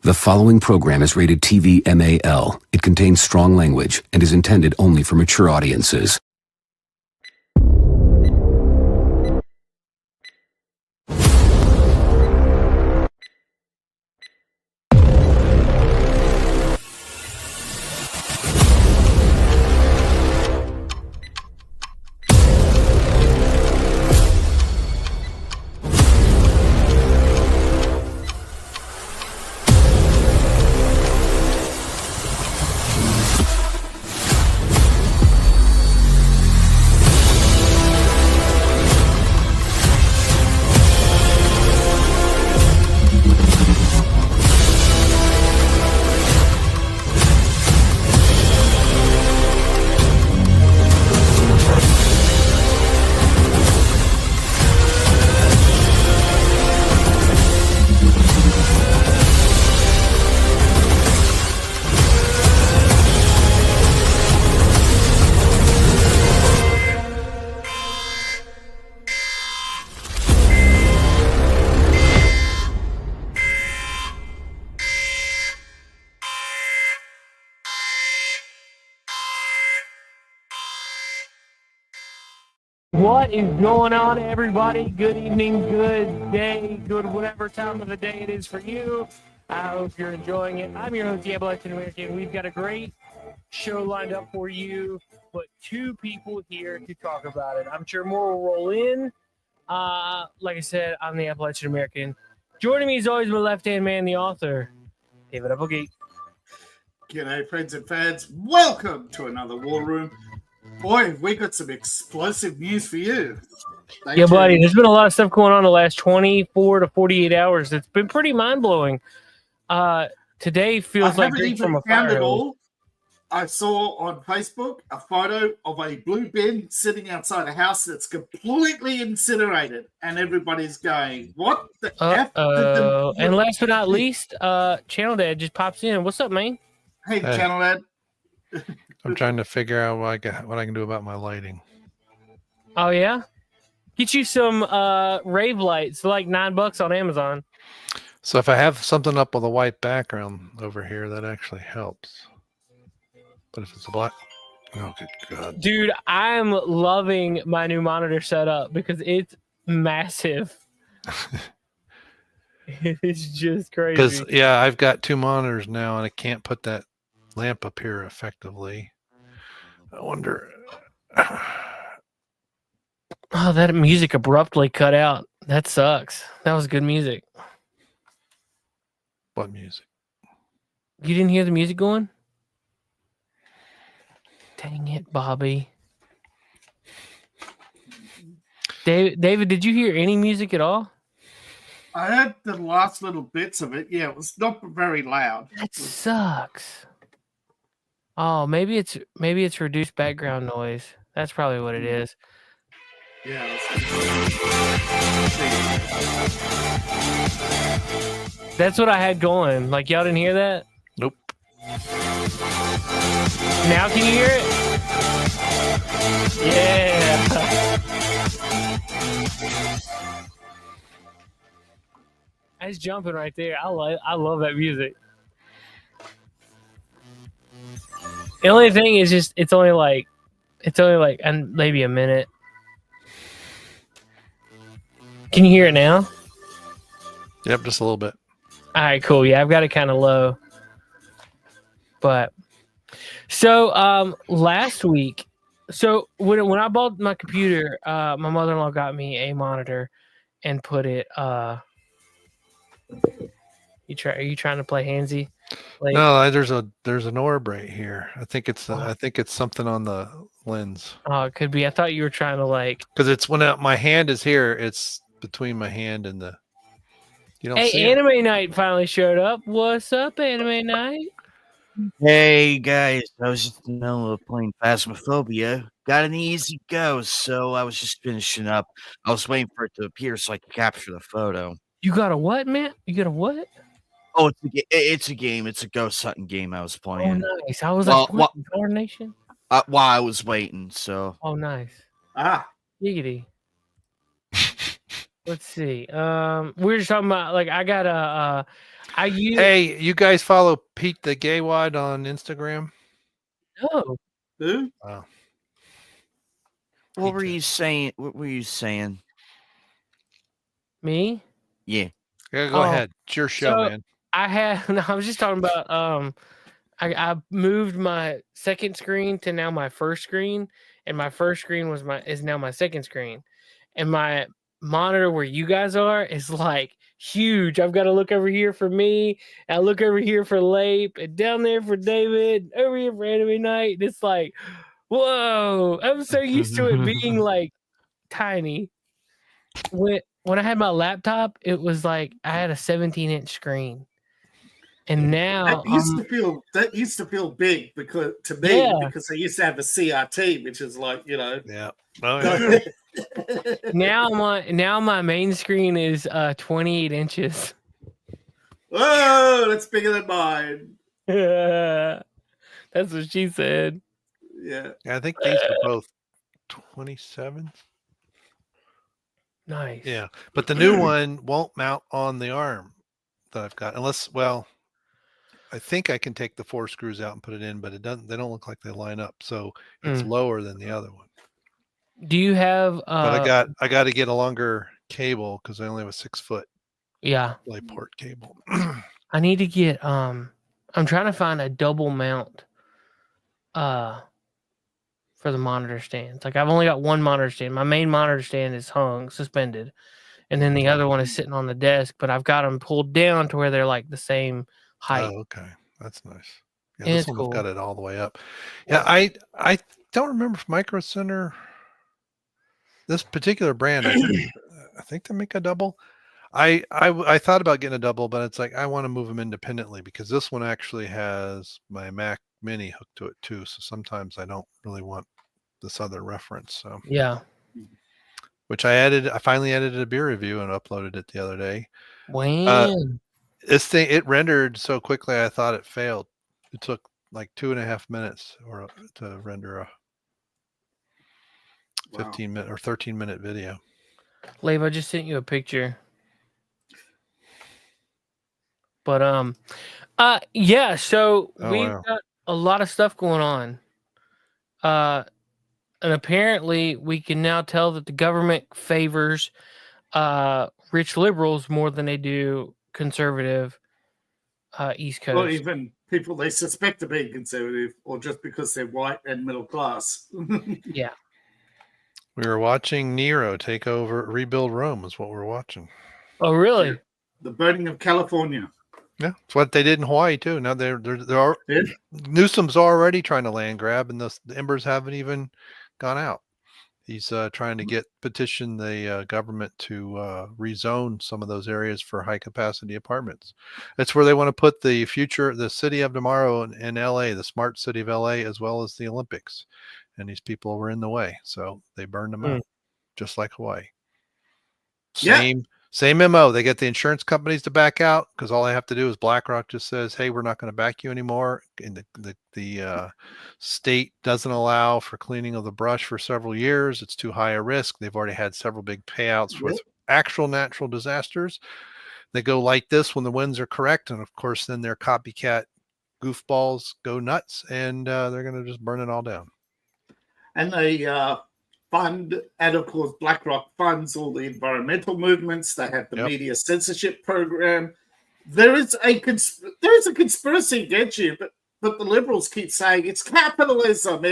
The following program is rated TV MAL. It contains strong language and is intended only for mature audiences. What is going on, everybody? Good evening, good day, good whatever time of the day it is for you. I hope you're enjoying it. I'm your host, the Applegate. We've got a great show lined up for you, but two people here to talk about it. I'm sure more will roll in. Like I said, I'm the Appalachian American. Joining me as always, my left-hand man, the author, David Applegate. G'day, friends and fans. Welcome to another War Room. Boy, we got some explosive news for you. Yeah, buddy, there's been a lot of stuff going on the last 24 to 48 hours. It's been pretty mind-blowing. Today feels like from a fire hose. I saw on Facebook a photo of a blue bin sitting outside a house that's completely incinerated, and everybody's going, what the F? And last but not least, Channel Dad just pops in. What's up, man? Hey. Channel Dad. I'm trying to figure out what I can do about my lighting. Oh, yeah? Get you some rave lights, like $9 on Amazon. So if I have something up with a white background over here, that actually helps. But if it's a black... Oh, good God. Dude, I'm loving my new monitor setup because it's massive. It's just crazy. Because, yeah, I've got two monitors now, and I can't put that lamp up here effectively. I wonder... Oh, that music abruptly cut out. That sucks. That was good music. What music? You didn't hear the music going? Dang it, Bobby. David, did you hear any music at all? I heard the last little bits of it. Yeah, it was not very loud. That sucks. Oh, maybe it's reduced background noise. That's probably what it is. Yeah. That's what I had going. Like, y'all didn't hear that? Nope. Now can you hear it? Yeah. That's jumping right there. I love that music. The only thing is just it's only like maybe a minute. Can you hear it now? Yep, just a little bit. All right, cool. Yeah, I've got it kind of low. But so last week, so when I bought my computer, my mother-in-law got me a monitor and put it. Are you trying to play handsy? Like, no, there's an orb right here. I think it's something on the lens. Oh, it could be. I thought you were trying to because it's when my hand is here. It's between my hand and the. You don't see Anime it. Night finally showed up. What's up, Anime Night? Hey guys, I was just in the middle of playing Phasmophobia. Got an easy go, so I was just finishing up. I was waiting for it to appear so I could capture the photo. You got a what, man? You got a what? Oh, it's a game. It's a ghost hunting game I was playing. Oh, nice. I was like, what? Nation? While I was waiting, so. Oh, nice. Giggity. Let's see. We were just talking about, like, I got I use Hey, you guys follow Pete the Gay Wad on Instagram? no. Who? Wow. What were Pizza. you saying? What were you saying? Me? Yeah. Yeah, go Oh, ahead. It's your show, so man. I had no, I was just talking about I moved my second screen to now my first screen, and my first screen is now my second screen. And my monitor where you guys are is like huge. I've got to look over here for me, and I look over here for Lape, and down there for David, over here for Anime Night. It's like, whoa! I'm so used to it being like tiny. When I had my laptop, it was like I had a 17-inch screen, and now That used to feel big because to me yeah. because I used to have a CRT, which is like Yeah. Oh, yeah. Now my main screen is 28 inches. Whoa, that's bigger than mine. That's what she said. Yeah. I think these are both 27. Nice. Yeah. But the new one won't mount on the arm that I've got unless, well, I think I can take the 4 screws out and put it in, but they don't look like they line up. So it's lower than the other one. Do you have But I got to get a longer cable because I only have a 6-foot port cable. I need to get I'm trying to find a double mount for the monitor stands. Like I've only got one monitor stand. My main monitor stand is suspended, and then the other one is sitting on the desk, but I've got them pulled down to where they're like the same height. Oh, okay. That's nice. Yeah, And this it's one cool. got it all the way up. Yeah, I don't remember if Micro Center, this particular brand, I think they make a double. I thought about getting a double, but it's like I want to move them independently because this one actually has my Mac Mini hooked to it too. So sometimes I don't really want this other reference. So Yeah. which I finally edited a beer review and uploaded it the other day. When? This thing, it rendered so quickly I thought it failed. It took like 2.5 minutes to render a 15-minute or 13-minute video. Lave, I just sent you a picture. But yeah, so we've got a lot of stuff going on. And apparently we can now tell that the government favors rich liberals more than they do conservative East Coast. Or even people they suspect of being conservative, or just because they're white and middle class. Yeah. We were watching Nero rebuild Rome is what we're watching. Oh, really? Yeah. The burning of California. Yeah, it's what they did in Hawaii too. Now Newsom's already trying to land grab, and the embers haven't even gone out. He's trying to petition the government to rezone some of those areas for high capacity apartments. That's where they want to put the city of tomorrow in LA, the smart city of LA, as well as the Olympics. And these people were in the way, so they burned them out, just like Hawaii. Same MO. They get the insurance companies to back out because all they have to do is BlackRock just says, "Hey, we're not going to back you anymore." And the state doesn't allow for cleaning of the brush for several years. It's too high a risk. They've already had several big payouts with actual natural disasters. They go like this when the winds are correct, and of course, then their copycat goofballs go nuts, and they're going to just burn it all down. And they fund, and of course, BlackRock funds all the environmental movements. They have the media censorship program. There is a conspiracy against you, but the liberals keep saying it's capitalism.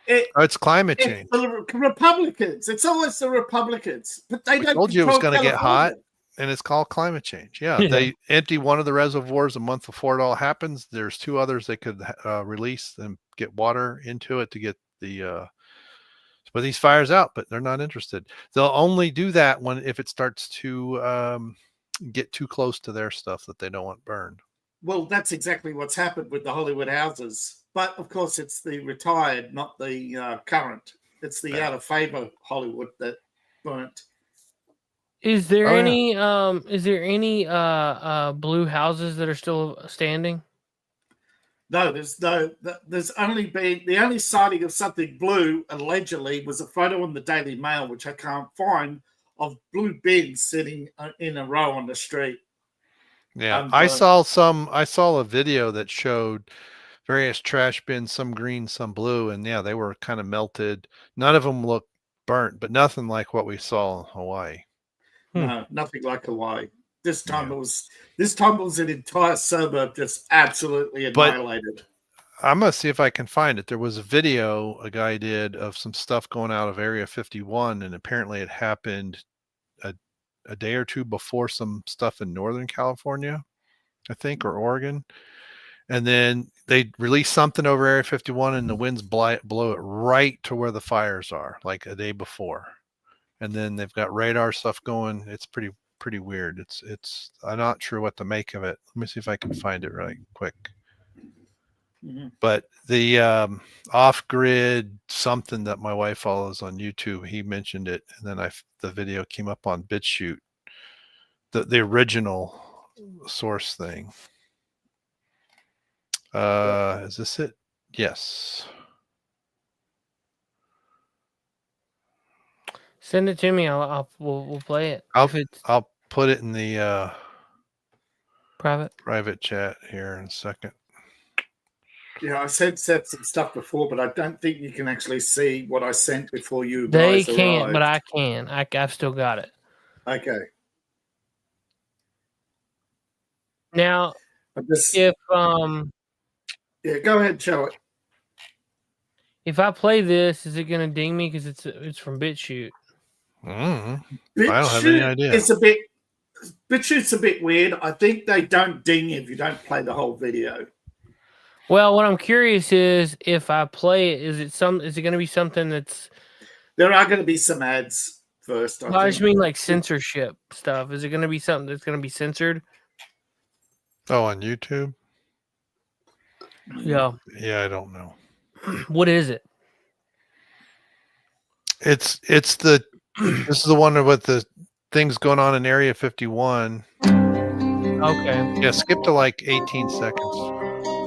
It's climate change. The Republicans. It's always the Republicans, but they don't. Told you it was going to get hot, and it's called climate change. Yeah, they empty one of the reservoirs a month before it all happens. There's 2 others they could release and get water into it to get the put these fires out, but they're not interested. They'll only do that if it starts to get too close to their stuff that they don't want burned. Well, that's exactly what's happened with the Hollywood houses. But of course, it's the retired, not the current. It's the out of favor Hollywood that burnt. Is there any blue houses that are still standing? No, there's only been the only sighting of something blue allegedly was a photo in the Daily Mail, which I can't find, of blue bins sitting in a row on the street. Yeah, And, I saw a video that showed various trash bins, some green, some blue, and yeah, they were kind of melted. None of them looked burnt, but nothing like what we saw in Hawaii. no, nothing like Hawaii. This time Yeah. it was an entire suburb just absolutely But annihilated. I'm gonna see if I can find it. There was a video a guy did of some stuff going out of Area 51, and apparently it happened a day or two before some stuff in Northern California, I think, or Oregon. And then they released something over Area 51, and the winds blow it right to where the fires are, like a day before. And then they've got radar stuff going. It's pretty weird. It's I'm not sure what to make of it. Let me see if I can find it right quick. Mhm. But the off-grid something that my wife follows on YouTube, he mentioned it, and then the video came up on BitChute, the original source thing. Is this it? Yes. Send it to me. We'll play it. I'll If it's put it in the private chat here in a second. Yeah, I said some stuff before, but I don't think you can actually see what I sent before you they guys can't, arrived. but I can. I've still got it. Okay. Now, If if yeah, go ahead, show it. if I play this, is it gonna ding me because it's from BitChute? I don't have any idea. BitChute's a bit weird. I think they don't ding if you don't play the whole video. Well, what I'm curious is if I play it, is it going to be something that's? There are going to be some ads first. I just mean like censorship stuff. Is it going to be something that's going to be censored? Oh, on YouTube? Yeah. Yeah, I don't know. What is it? It's this is the one with the things going on in Area 51. Okay. Yeah, skip to like 18 seconds.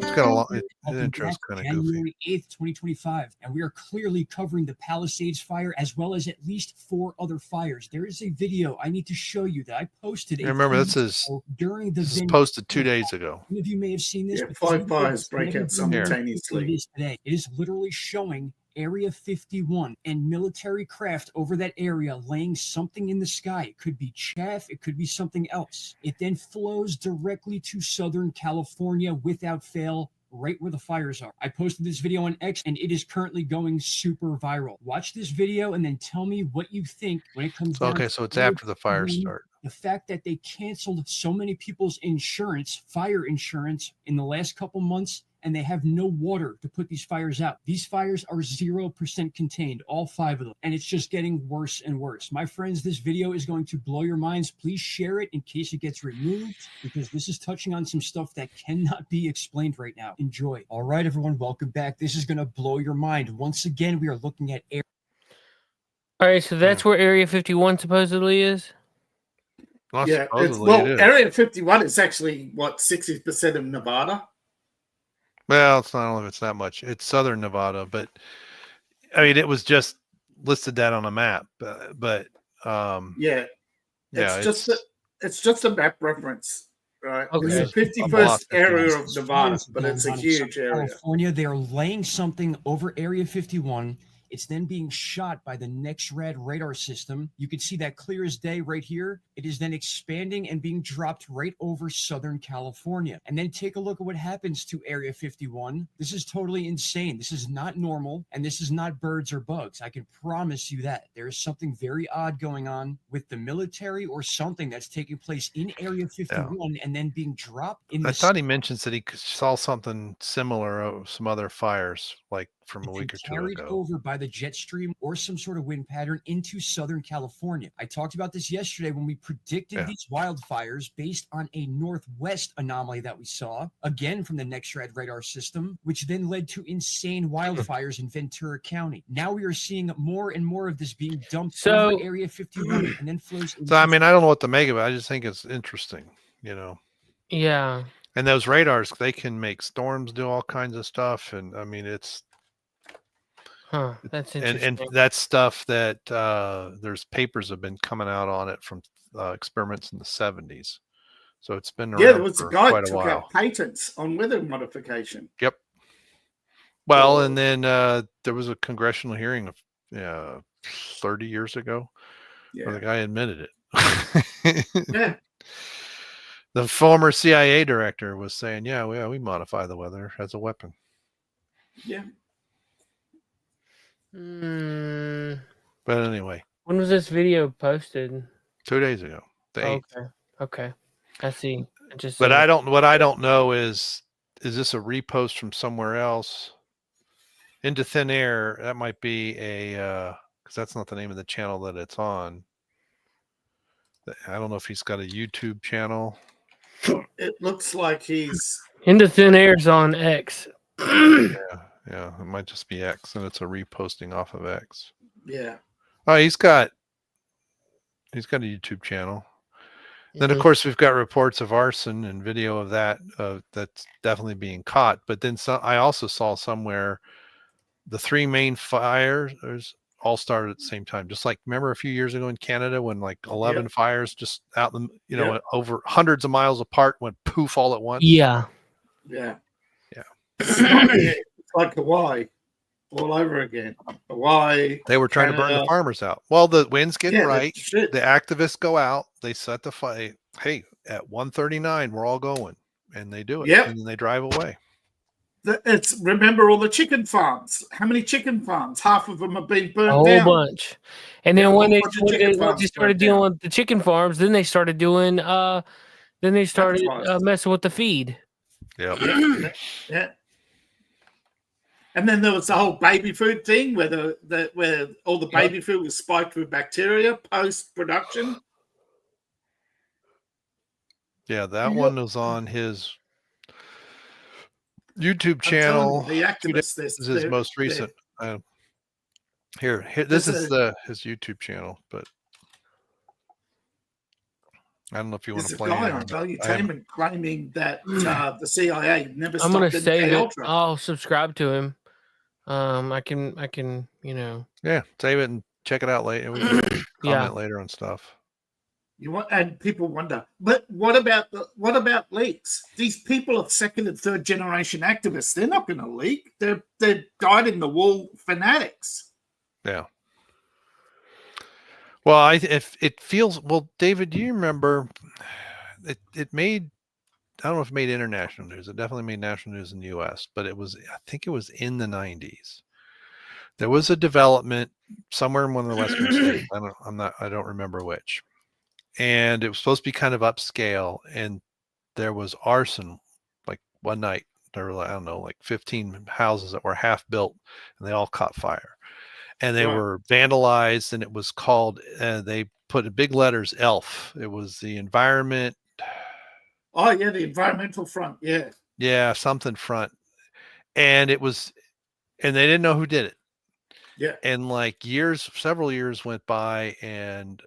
It's got a long. The intro's kind of goofy. January 8th, 2025, and we are clearly covering the Palisades fire as well as at least 4 other fires. There is a video I need to show you that I posted. Remember, this is posted 2 days ago. Many of you may have seen this. Yeah, but 5 fires break out simultaneously. It is today. It is literally showing Area 51 and military craft over that area laying something in the sky. It could be chaff, it could be something else. It then flows directly to Southern California without fail, right where the fires are. I posted this video on X and it is currently going super viral. Watch this video and then tell me what you think when it comes down. Okay, so it's after the fires start. The fact that they canceled so many people's insurance, fire insurance, in the last couple months, and they have no water to put these fires out. These fires are 0% contained, all 5 of them, and it's just getting worse and worse. My friends, this video is going to blow your minds. Please share it in case it gets removed, because this is touching on some stuff that cannot be explained right now. Enjoy. All right, everyone, welcome back. This is going to blow your mind. Once again, we are looking at air. All right, so that's where Area 51 supposedly is? Well, yeah, it Area 51 is actually, 60% of Nevada? Well, it's not only if it's that much. It's southern Nevada, but I mean, it was just listed that on a map. But yeah, it's just a map reference, right? Okay. It's the 51st area of Nevada, but it's a huge area. California, they are laying something over Area 51. It's then being shot by the NextRad radar system. You can see that clear as day right here. It is then expanding and being dropped right over Southern California. And then take a look at what happens to Area 51. This is totally insane. This is not normal, and this is not birds or bugs. I can promise you that. There is something very odd going on with the military or something that's taking place in Area 51 and then being dropped in the... I thought he mentions that he saw something similar of some other fires, like from a week or 2 carried ago. over by the jet stream or some sort of wind pattern into Southern California. I talked about this yesterday when we predicted these wildfires based on a northwest anomaly that we saw, again from the NextRad radar system, which then led to insane wildfires in Ventura County. Now we are seeing more and more of this being dumped over Area 51 and then flows. So, I mean, I don't know what to make of it. I just think it's interesting, you know. Yeah. And those radars, they can make storms do all kinds of stuff. And I mean, it's... Huh, that's interesting. And that's stuff that there's papers have been coming out on it from experiments in the 70s. So it's been Yeah, around there was a for guy quite who a took while. out patents on weather modification. Yep. Well, and then there was a congressional hearing of 30 years ago where the guy admitted it. Yeah. The former CIA director was saying, yeah, we modify the weather as a weapon. Yeah. But anyway. When was this video posted? 2 days ago. The 8th. Okay. I see. What I don't know is this a repost from somewhere else into thin air? That might be a because that's not the name of the channel that it's on. I don't know if he's got a YouTube channel. It looks like he's Into Thin Air's on X. Yeah, it might just be X, and it's a reposting off of X. Yeah. Oh, he's got a YouTube channel. Then, of course, we've got reports of arson and video of that that's definitely being caught. But then I also saw somewhere the 3 main fires all started at the same time. Just like, remember a few years ago in Canada when like 11 fires just out, over hundreds of miles apart went poof all at once? Yeah. It's like Hawaii all over again. Hawaii. They were trying to burn the farmers out. Well, the winds get right. The activists go out. They set the fire. Hey, at 1:39, we're all going. And they do it. Yep. And then they drive away. Remember all the chicken farms. How many chicken farms? Half of them have been burnt down. A whole bunch. And then when they started dealing with the chicken farms, then they started doing messing with the feed. Yep. Yeah. And then there was the whole baby food thing where where all the baby food was spiked with bacteria post production. Yeah, that one was on his YouTube channel. The activists, this is his most recent. Here, this is his YouTube channel, but I don't know if you want to play. There's a guy on Valuetainment claiming that the CIA never stopped. I'm gonna save it. I'll subscribe to him. I can, Yeah, save it and check it out later. We can comment later on stuff. And people wonder, but what about leaks? These people are 2nd and 3rd generation activists. They're not going to leak. They're dyed-in-the-wool fanatics. Yeah. Well, if it feels David, do you remember? It made. I don't know if it made international news. It definitely made national news in the U.S., but I think it was in the 90s. There was a development somewhere in one of the Western states. I don't remember which. And it was supposed to be kind of upscale. And there was arson. Like one night, there were, I don't know, like 15 houses that were half built and they all caught fire. And they were vandalized, and it was called, they put in big letters, ELF. It was the environment. Oh, yeah, the environmental front, yeah. Yeah, something front. And they didn't know who did it. Yeah. And like several years went by, and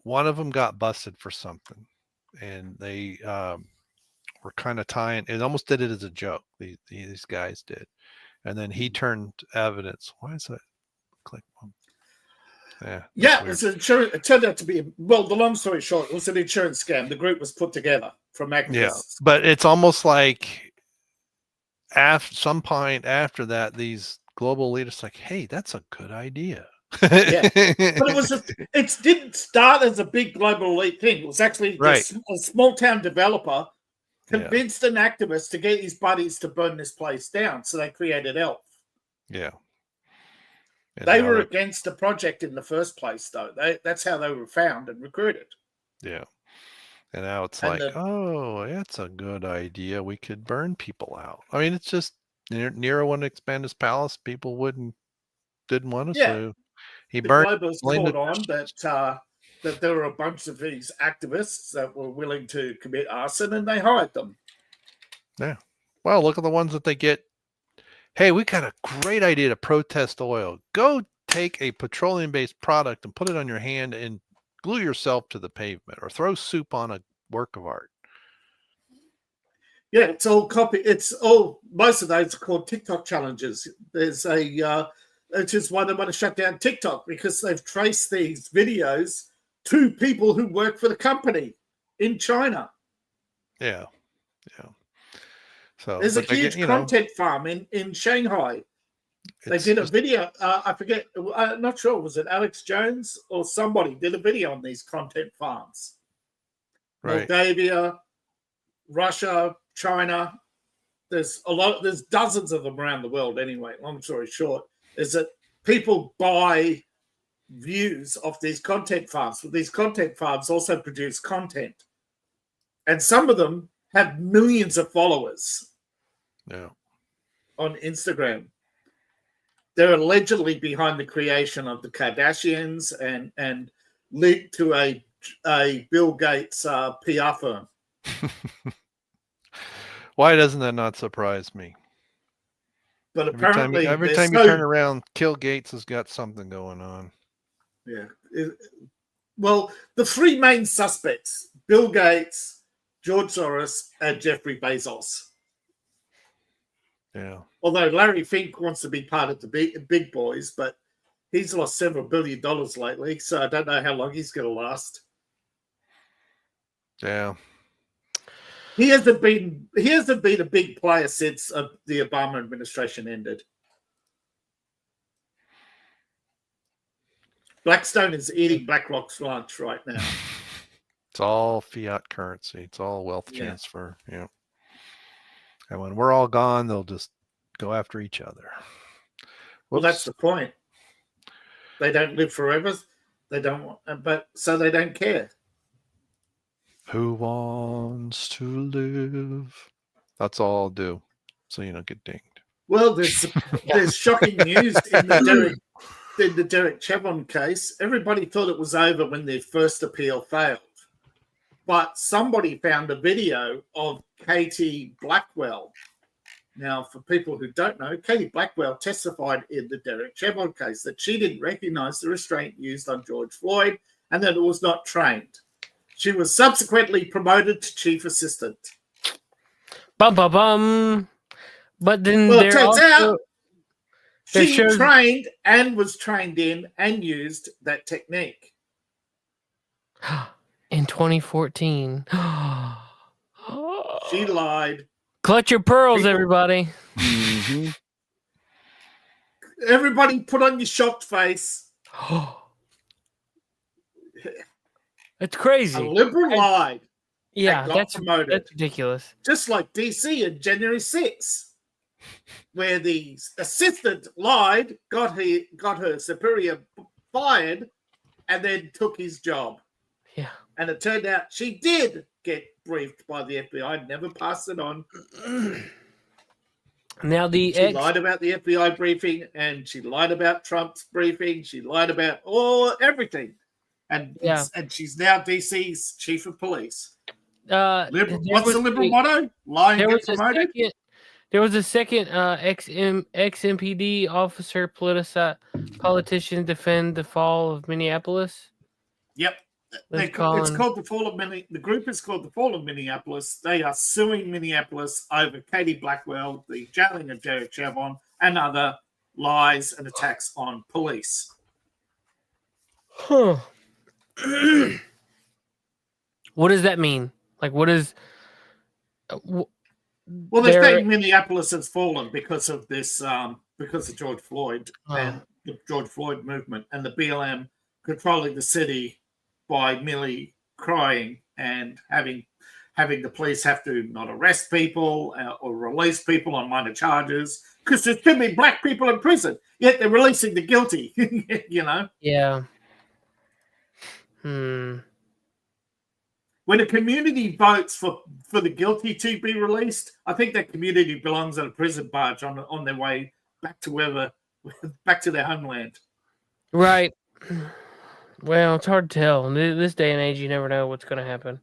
one of them got busted for something. And they were kind of tying, it almost did it as a joke. These guys did. And then he turned evidence. Why is that? Click one. Yeah, it turned out to be, the long story short, it was an insurance scam. The group was put together from activists. Yeah, but it's almost like some point after that, these global leaders like, hey, that's a good idea. Yeah, but it didn't start as a big global elite thing. It was actually a small town developer convinced an activist to get his buddies to burn this place down. So they created ELF. Yeah. They were against the project in the first place, though. That's how they were found and recruited. Yeah. And now it's that's a good idea. We could burn people out. I mean, it's just Nero wanted to expand his palace. People didn't want to. So he burned. The globalists caught on that there were a bunch of these activists that were willing to commit arson, and they hired them. Yeah. Well, look at the ones that they get. Hey, we got a great idea to protest oil. Go take a petroleum-based product and put it on your hand and glue yourself to the pavement, or throw soup on a work of art. Yeah, it's all most of those are called TikTok challenges. There's which is why they want to shut down TikTok, because they've traced these videos to people who work for the company in China. Yeah. So There's a but they huge get, content farm in Shanghai. They it's did a just- video. I forget. I'm not sure. Was it Alex Jones or somebody did a video on these content farms? right. Moldavia, Russia, China. There's a lot. There's dozens of them around the world. Anyway, long story short, is that people buy views of these content farms. But these content farms also produce content, and some of them have millions of followers Yeah. on Instagram. They're allegedly behind the creation of the Kardashians and linked to a Bill Gates PR firm. Why doesn't that not surprise me? But Every time apparently, you turn around, Kill Gates has got something going on. yeah. Well, the three main suspects: Bill Gates, George Soros, and Jeffrey Bezos. Yeah. Although Larry Fink wants to be part of the big boys, but he's lost several $1 billion lately, so I don't know how long he's going to last. Yeah. He hasn't been a big player since the Obama administration ended. Blackstone is eating BlackRock's lunch right now. It's all fiat currency. It's all wealth Yeah. transfer. Yeah. And when we're all gone, they'll just go after each other. Well, that's the point. They don't live forever. They don't want, but so they don't care. Who wants to live? That's all I'll do. So you don't get dinged. Well, there's shocking news in the Derek Chauvin case. Everybody thought it was over when their first appeal failed, but somebody found a video of Katie Blackwell. Now, for people who don't know, Katie Blackwell testified in the Derek Chauvin case that she didn't recognize the restraint used on George Floyd and that it was not trained. She was subsequently promoted to chief assistant. Bum bum bum. But then Well, it turns out she shows- trained and was trained in and used that technique. in 2014. She lied. Clutch your pearls, People- everybody. Mm-hmm. Everybody put on your shocked face. It's A crazy. liberal lied. Yeah, got that's promoted. ridiculous. Just like DC in January 6th, where the assistant lied, got her superior fired, and then took his job. Yeah. And it turned out she did get briefed by the FBI, never passed it on. Now She lied about the FBI briefing, and she lied about Trump's briefing. She lied about everything. And she's now DC's chief of police. What's the liberal motto? Lying gets promoted? There was a second ex-MPD officer politician defend the fall of Minneapolis. Yep. It's called the Fall of the group is called the Fall of Minneapolis. They are suing Minneapolis over Katie Blackwell, the jailing of Derek Chauvin, and other lies and attacks on police. Huh. What does that mean? Like, what is? Well, they're saying Minneapolis has fallen because of this, because of George Floyd and the George Floyd movement and the BLM controlling the city by merely crying and having the police have to not arrest people or release people on minor charges because there's too many black people in prison. Yet they're releasing the guilty. You know? Yeah. When a community votes for the guilty to be released, I think that community belongs on a prison barge on their way back to back to their homeland. Right. Well, it's hard to tell. In this day and age, you never know what's going to happen.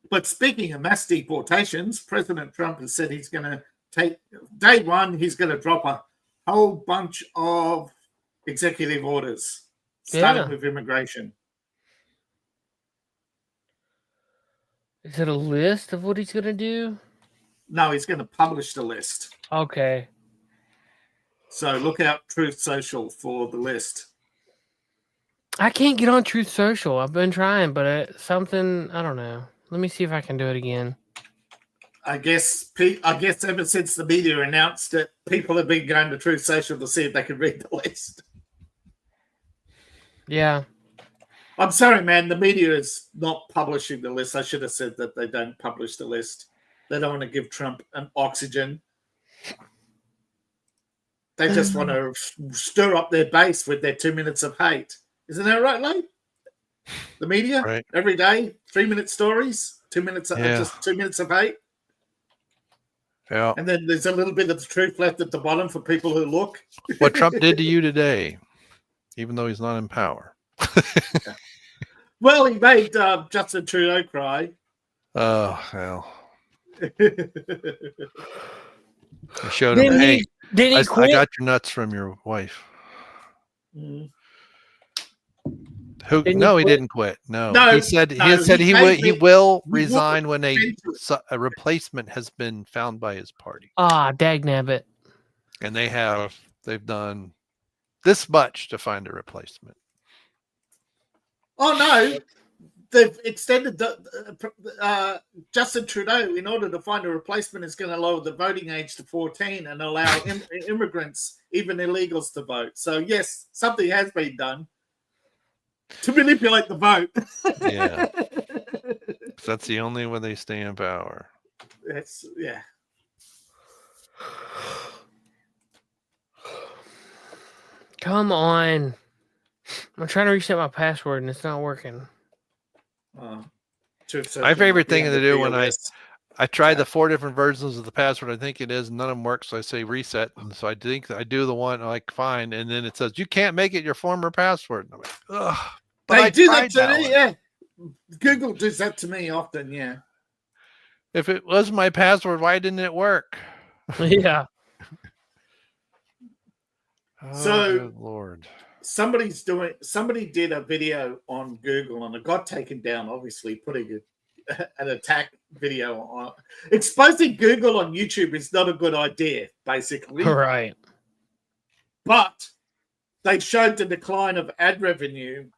But speaking of mass deportations, President Trump has said he's going to take day one. He's going to drop a whole bunch of executive orders, starting with immigration. Is it a list of what he's going to do? No, he's going to publish the list. Okay. So look out Truth Social for the list. I can't get on Truth Social. I've been trying, but something, I don't know. Let me see if I can do it again. I guess ever since the media announced it, people have been going to Truth Social to see if they can read the list. Yeah. I'm sorry, man. The media is not publishing the list. I should have said that they don't publish the list. They don't want to give Trump an oxygen. They just want to stir up their base with their 2 minutes of hate. Isn't that right, Lee? The media, Right. every day, 3-minute stories, 2 minutes, just 2 minutes of hate. Yeah. And then there's a little bit of the truth left at the bottom for people who look. What Trump did to you today, even though he's not in power. Well, he made Justin Trudeau cry. Oh, hell. I showed him, hey, I got your nuts from your wife. Mm. No, he didn't quit. No, he said he will resign when a replacement has been found by his party. Dagnabbit. And they've done this much to find a replacement. Oh no, they've extended Justin Trudeau, in order to find a replacement, is going to lower the voting age to 14 and allow immigrants, even illegals, to vote. So yes, something has been done to manipulate the vote. Yeah. That's the only way they stay in power. Yeah. Come on. I'm trying to reset my password and it's not working. My favorite thing to do when I tried the 4 different versions of the password, I think it is, none of them work, so I say reset. And so I think I do the one like fine, and then it says you can't make it your former password. And I'm like, ugh. But they do that to me, yeah. Google does that to me often, yeah. If it was my password, why didn't it work? Yeah. So, good Lord. Somebody did a video on Google, and it got taken down, obviously, putting an attack video on. Exposing Google on YouTube is not a good idea, basically. Right. But they showed the decline of ad revenue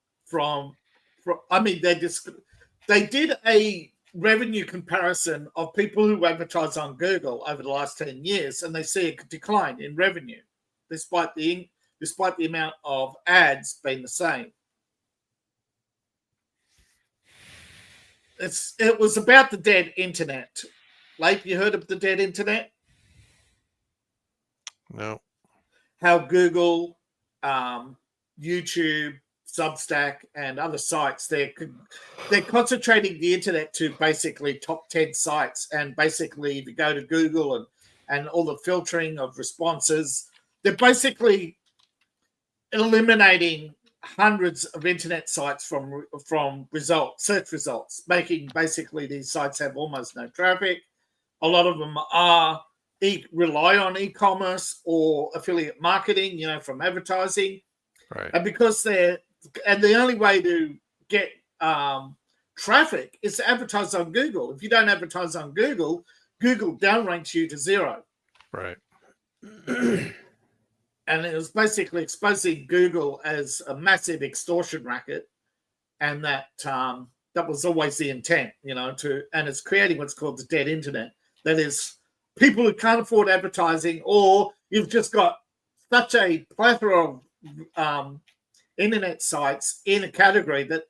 they did a revenue comparison of people who advertise on Google over the last 10 years, and they see a decline in revenue despite the amount of ads being the same. It was about the dead internet. Like, you heard of the dead internet? No. How Google, YouTube, Substack, and other sites, they're concentrating the internet to basically top 10 sites. And basically, if you go to Google and all the filtering of responses, they're basically eliminating hundreds of internet sites from search results, making basically these sites have almost no traffic. A lot of them rely on e-commerce or affiliate marketing, from advertising. Right. And because the only way to get traffic is to advertise on Google. If you don't advertise on Google, Google downranks you to 0. Right. And it was basically exposing Google as a massive extortion racket, and that was always the intent, and it's creating what's called the dead internet. That is, people who can't afford advertising, or you've just got such a plethora of internet sites in a category that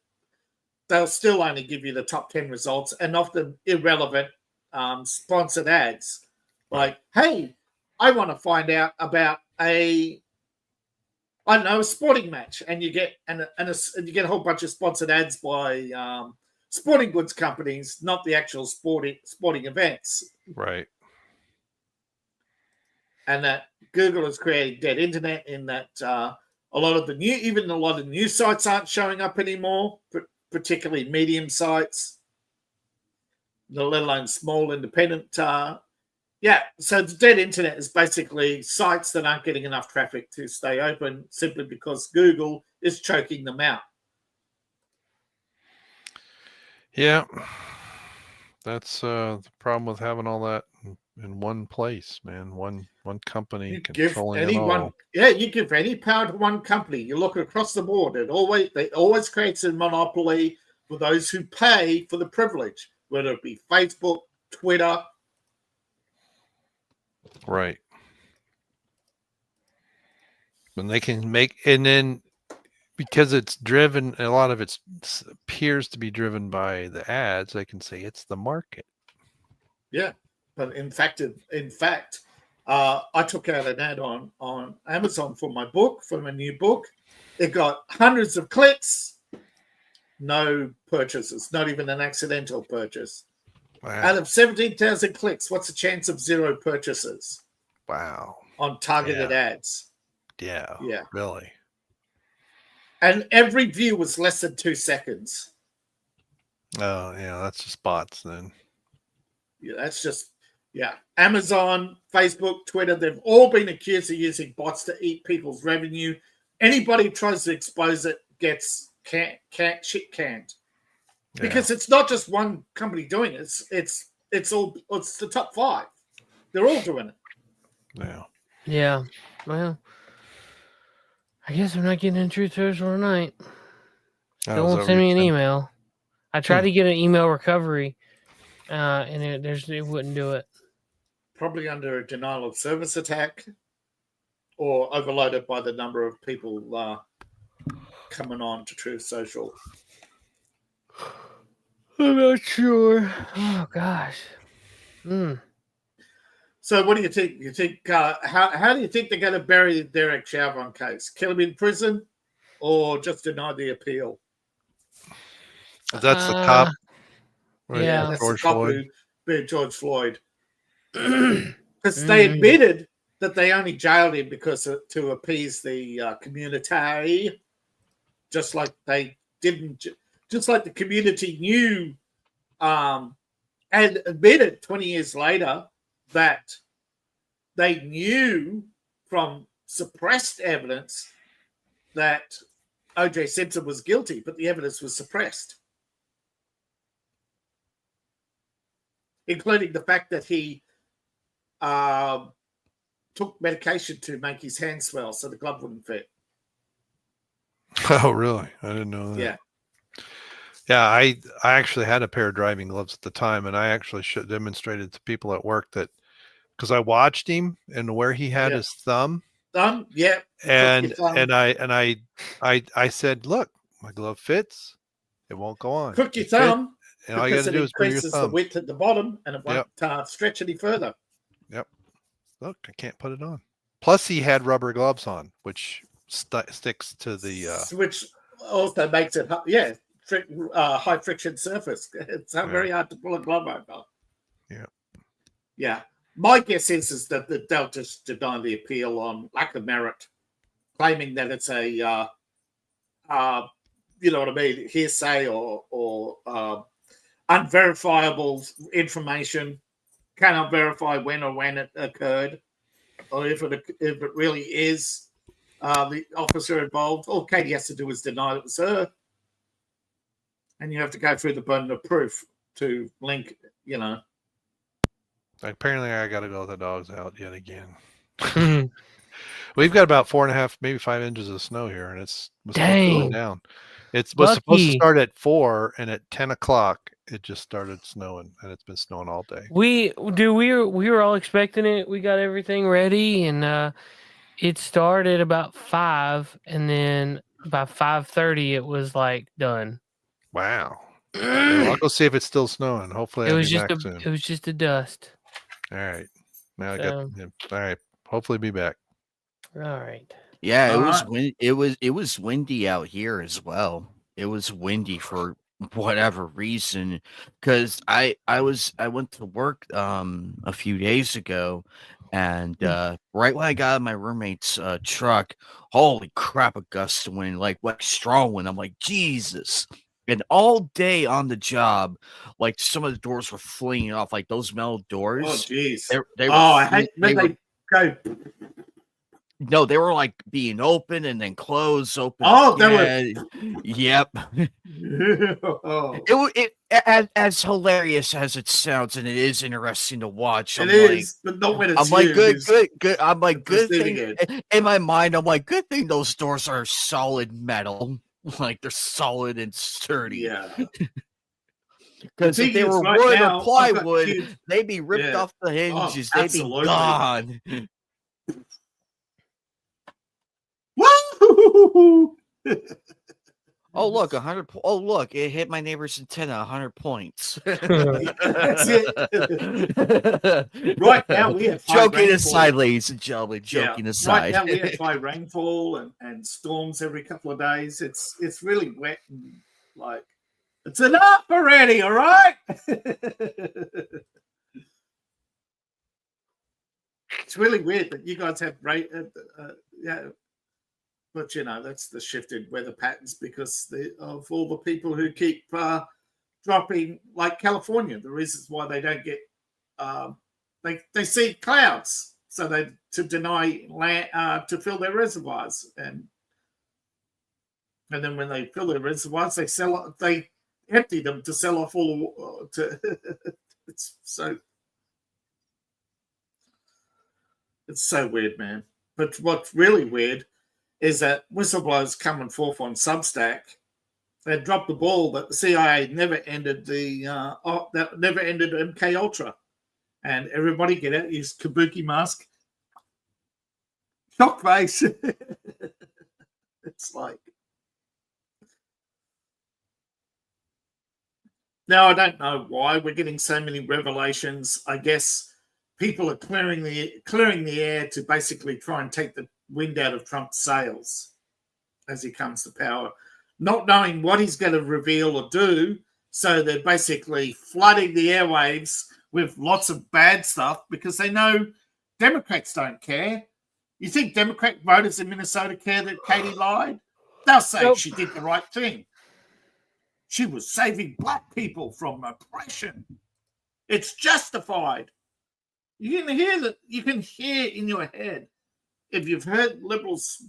they'll still only give you the top 10 results, and often irrelevant sponsored ads. Like, hey, I want to find out about a sporting match, and you get you get a whole bunch of sponsored ads by sporting goods companies, not the actual sporting events. Right. And that Google has created dead internet in that a lot of the news sites aren't showing up anymore, particularly medium sites, let alone small independent. So the dead internet is basically sites that aren't getting enough traffic to stay open simply because Google is choking them out. Yeah. That's the problem with having all that in one place, man. One company You give controlling it anyone, all. you give any power to one company. You look across the board, it always creates a monopoly for those who pay for the privilege, whether it be Facebook, Twitter. Right. And they can make, and then because it's driven, a lot of it appears to be driven by the ads, they can say it's the market. Yeah, but in fact, I took out an ad on Amazon for my book, for my new book. It got hundreds of clicks, no purchases, not even an accidental purchase. Wow. Out of 17,000 clicks, what's the chance of 0 purchases? Wow. On targeted ads. Yeah. Yeah. Really. And every view was less than 2 seconds. Oh, yeah. That's just bots then. Yeah, that's just, Amazon, Facebook, Twitter, they've all been accused of using bots to eat people's revenue. Anybody who tries to expose it gets shit canned. Because it's not just one company doing it. It's the top 5. They're all doing it. Yeah. Yeah. Well, I guess I'm not getting in Truth Social tonight. Still won't send me an email. I tried to get an email recovery, and it wouldn't do it. Probably under a denial of service attack, or overloaded by the number of people coming on to Truth Social. I'm not sure. Oh gosh. So, what do you think? You think how do you think they're going to bury the Derek Chauvin case? Kill him in prison, or just deny the appeal? That's the cop. Right? Yeah, that's George the cop Floyd. who beat George Floyd. Because they admitted that they only jailed him to appease the community, just like they didn't. Just like the community knew, and admitted 20 years later that they knew from suppressed evidence that O.J. Simpson was guilty, but the evidence was suppressed, including the fact that he took medication to make his hand swell so the glove wouldn't fit. Oh, really? I didn't know that. Yeah. Yeah, I actually had a pair of driving gloves at the time, and I actually demonstrated to people at work that, because I watched him and where he had his thumb. Yeah. And I said, look, my glove fits. It won't go on. Crook your thumb. And all you got to do is bring your thumb. The width at the bottom, and it won't stretch any further. Yep. Look, I can't put it on. Plus, he had rubber gloves on, which sticks to the. Which also makes it, high friction surface. It's very hard to pull a glove over. Yeah. Yeah. My guess is that they'll just deny the appeal on lack of merit, claiming that it's a, you know what I mean, hearsay or unverifiable information. Cannot verify when it occurred, or if it really is the officer involved. All Katie has to do is deny it was her. And you have to go through the burden of proof to link, Apparently, I got to go with the dogs out yet again. We've got about 4.5, maybe 5 inches of snow here, and it's going down. It was supposed to start at 4, and at 10 o'clock, it just started snowing, and it's been snowing all day. We were all expecting it. We got everything ready, and it started about 5, and then by 5:30, it was like done. Wow. Well, I'll go see if it's still snowing. Hopefully, I'll be back soon. It was just a dust. All right. Now I got. All right. Hopefully, be back. All right. Yeah, it was windy out here as well. It was windy for whatever reason, because I went to work a few days ago, and right when I got out of my roommate's truck, holy crap, a gust of wind, like strong wind. I'm like, Jesus. And all day on the job, like some of the doors were flinging off, like those metal doors. Oh, jeez. They were, I hate when they go. No, they were like being open and then closed, open. Oh, they were. Yep. As hilarious as it sounds, and it is interesting to watch. It is, but not when it's I'm like, you. good. I'm like, good thing. It. In my mind, I'm like, good thing those doors are solid metal. Like they're solid and sturdy. Yeah. Because if they were wood or plywood, they'd be ripped off the hinges. They'd be gone. Woo! Oh look, 100. Oh look, it hit my neighbor's antenna. 100 points. That's it. Right now we have joking aside, ladies and gentlemen. Joking aside. Right now we have high rainfall and storms every couple of days. It's really wet and like it's enough already. All right. It's really weird that you guys have rain. Yeah. But, that's the shifted weather patterns because of all the people who keep dropping, like California. The reasons why they don't get, they see clouds, so to deny land to fill their reservoirs, and then when they fill their reservoirs, they empty them to sell off all to. It's so weird, man. But what's really weird is that whistleblowers coming forth on Substack. They dropped the ball that the CIA never ended never ended MK Ultra, and everybody get out use kabuki mask, shock face. It's like now I don't know why we're getting so many revelations. I guess people are clearing the air to basically try and take the wind out of Trump's sails as he comes to power, not knowing what he's going to reveal or do. So they're basically flooding the airwaves with lots of bad stuff because they know Democrats don't care. You think Democrat voters in Minnesota care that Katie lied? They'll say she did the right thing. She was saving black people from oppression. It's justified. You can hear that. You can hear in your head. If you've heard liberals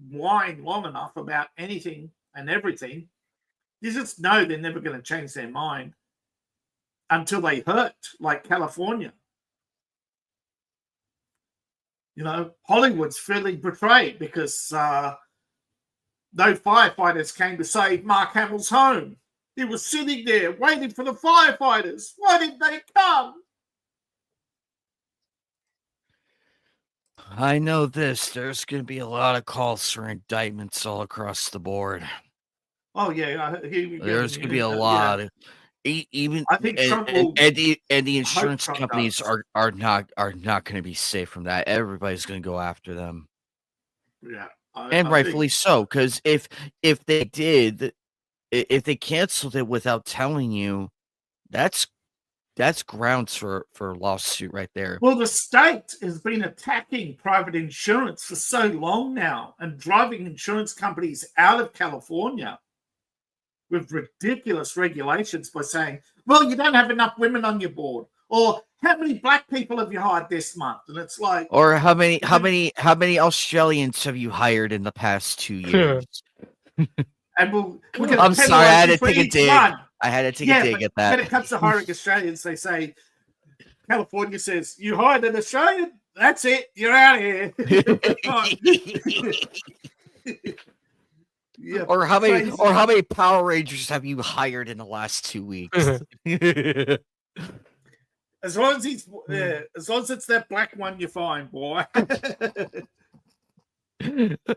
whine long enough about anything and everything, you just know they're never going to change their mind until they hurt, like California. Hollywood's feeling betrayed because no firefighters came to save Mark Hamill's home. He was sitting there waiting for the firefighters. Why didn't they come? I know this. There's going to be a lot of calls for indictments all across the board. Oh yeah, there's going to be a lot. Yeah. Even I think the insurance companies are not going to be safe from that. Everybody's going to go after them. Yeah, and rightfully so. Because if they canceled it without telling you, that's grounds for lawsuit right there. Well, the state has been attacking private insurance for so long now and driving insurance companies out of California with ridiculous regulations by saying, well, you don't have enough women on your board, or how many black people have you hired this month? And it's like, or how many Australians have you hired in the past 2 years? And I'm sorry, I had to take a dig. I had to take a dig at that. When it comes to hiring Australians, they say, California says, you hired an Australian, that's it, you're out of here. Yeah, or how many Power Rangers have you hired in the last 2 weeks? As long as it's that black one, you're fine, boy.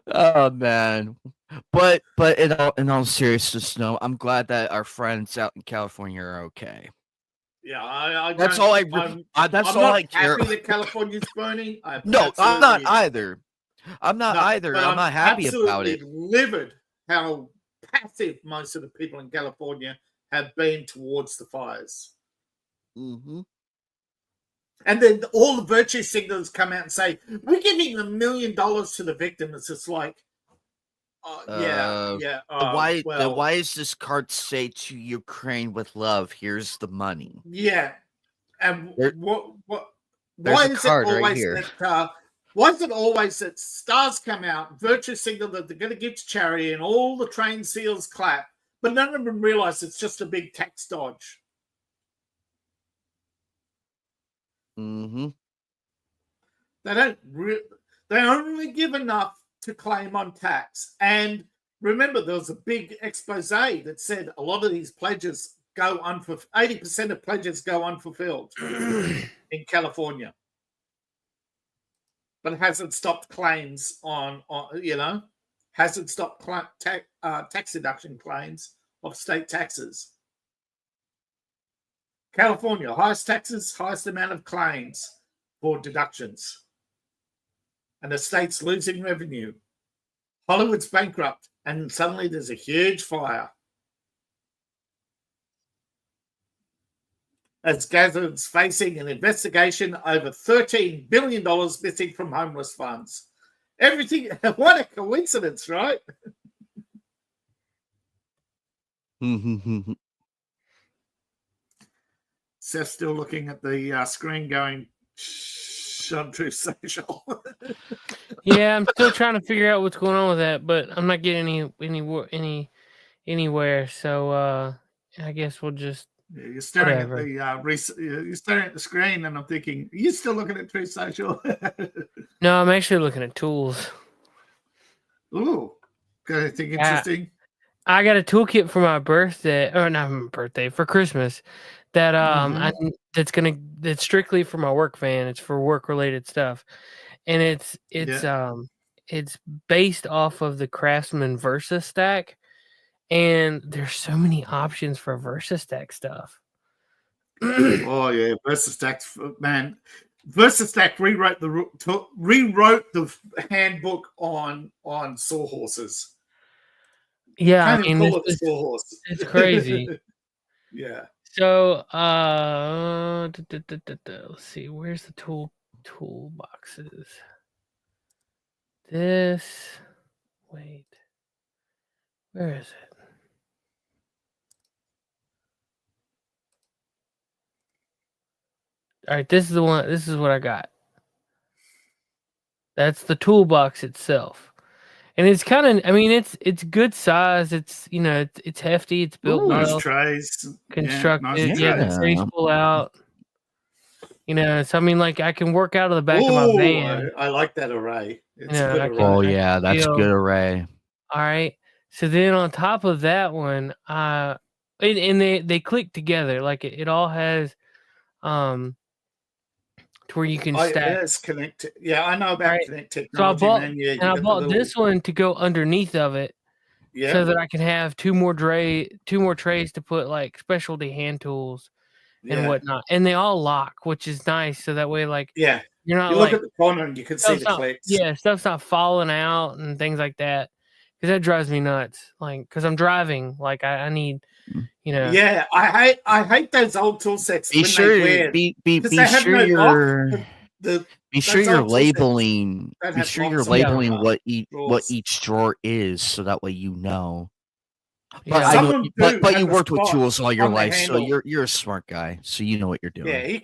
Oh man, but in all seriousness, no, I'm glad that our friends out in California are okay. Yeah, that's all I care. Happy that California's burning. No, I'm not either. I'm not happy about it. Livid how passive most of the people in California have been towards the fires. Mm-hmm. And then all the virtue signalers come out and say, we're giving $1 million to the victim. It's just like, why does this card say to Ukraine with love, here's the money? Yeah. And why there's is a card it always right here. that Why is it always that stars come out, virtue signal that they're going to give to charity, and all the trained seals clap, but none of them realize it's just a big tax dodge? Mm-hmm. They only give enough to claim on tax. And remember, there was a big expose that said a lot of these pledges go unfulfilled. 80% of pledges go unfulfilled in California. But it hasn't stopped claims hasn't stopped tax deduction claims of state taxes. California, highest taxes, highest amount of claims for deductions. And the state's losing revenue. Hollywood's bankrupt, and suddenly there's a huge fire. As Gaza's facing an investigation over $13 billion missing from homeless funds. Everything, what a coincidence, right? Seth's still looking at the screen going, on Truth Social. Yeah, I'm still trying to figure out what's going on with that, but I'm not getting anywhere. So I guess we'll just. Yeah, you're staring at the you're staring at the screen, and I'm thinking, are you still looking at Truth Social? No, I'm actually looking at tools. Ooh, got anything interesting? I got a toolkit for my birthday, or not my birthday, for Christmas. That that's strictly for my work van. It's for work related stuff, and it's based off of the Craftsman Versa stack, and there's so many options for Versa stack stuff. Oh yeah, Versa stack, man. Versa stack rewrote the handbook on sawhorses. Yeah, I mean, call it a sawhorse. It's crazy. Yeah. So, let's see. Where's the toolboxes? Wait. Where is it? All right, this is the one. This is what I got. That's the toolbox itself. And it's kind of, I mean, it's good size. It's, it's hefty. It's built well. Trays. Constructed. The trays pull out. So I mean, like, I can work out of the back of my van. I like that array. It's good array. Oh yeah, that's good array. All right. So then on top of that one, and they click together. Like it all has, to where you can stack. Yeah, it's connected. Yeah, I know about Connect technology. So I bought this one to go underneath of it, so that I can have two more trays to put like specialty hand tools and whatnot, and they all lock, which is nice. So that way, like, you're not you look at the corner and you can see the clicks. Yeah, stuff's not falling out and things like that, because that drives me nuts. Like, because I'm driving, like I need. Yeah, I hate those old tool sets. Be sure you're labeling. Be sure you're labeling what each drawer is, so that way you know. But you worked with tools all your life, so you're a smart guy, so you know what you're doing. Yeah,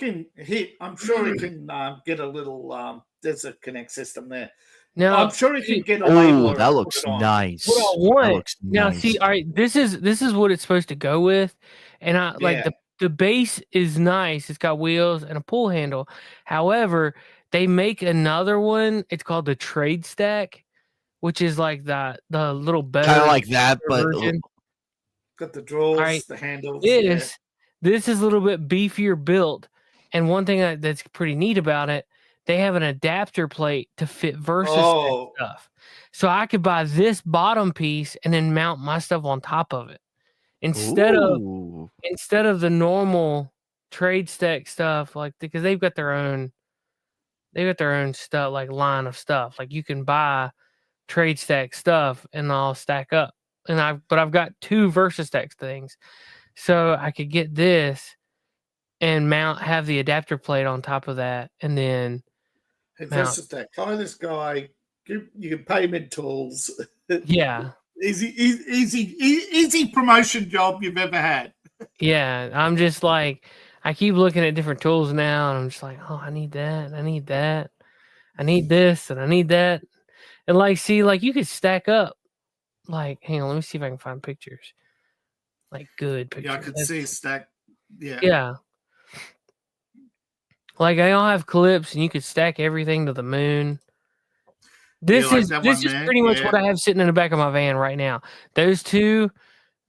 I'm sure he can get a little. There's a connect system there. No, I'm sure he can get a label. That looks nice. What I want now, see, all right, this is what it's supposed to go with, and I like the base is nice. It's got wheels and a pull handle. However, they make another one. It's called the trade stack, which is like the little better, kind of like that, but got the drawers, the handles. This is a little bit beefier built, and one thing that's pretty neat about it. They have an adapter plate to fit Versa stuff. So I could buy this bottom piece and then mount my stuff on top of it. Instead of the normal trade stack stuff, like, because they've got their own stuff, like line of stuff. Like, you can buy trade stack stuff and all stack up. But I've got two Versa stack things. So I could get this and have the adapter plate on top of that, and then Versa stack. Hire this guy. You can pay him in tools. Yeah. Easy promotion job you've ever had. Yeah, I'm just like, I keep looking at different tools now, and I'm just like, oh, I need that. I need this and I need that. And like, see, like you could stack up. Like, hang on, let me see if I can find pictures. Like good pictures. Yeah, I could see stack. Yeah. Yeah. Like I all have clips, and you could stack everything to the moon. This like is that this one, is man? pretty much Yeah. what I have sitting in the back of my van right now. Those two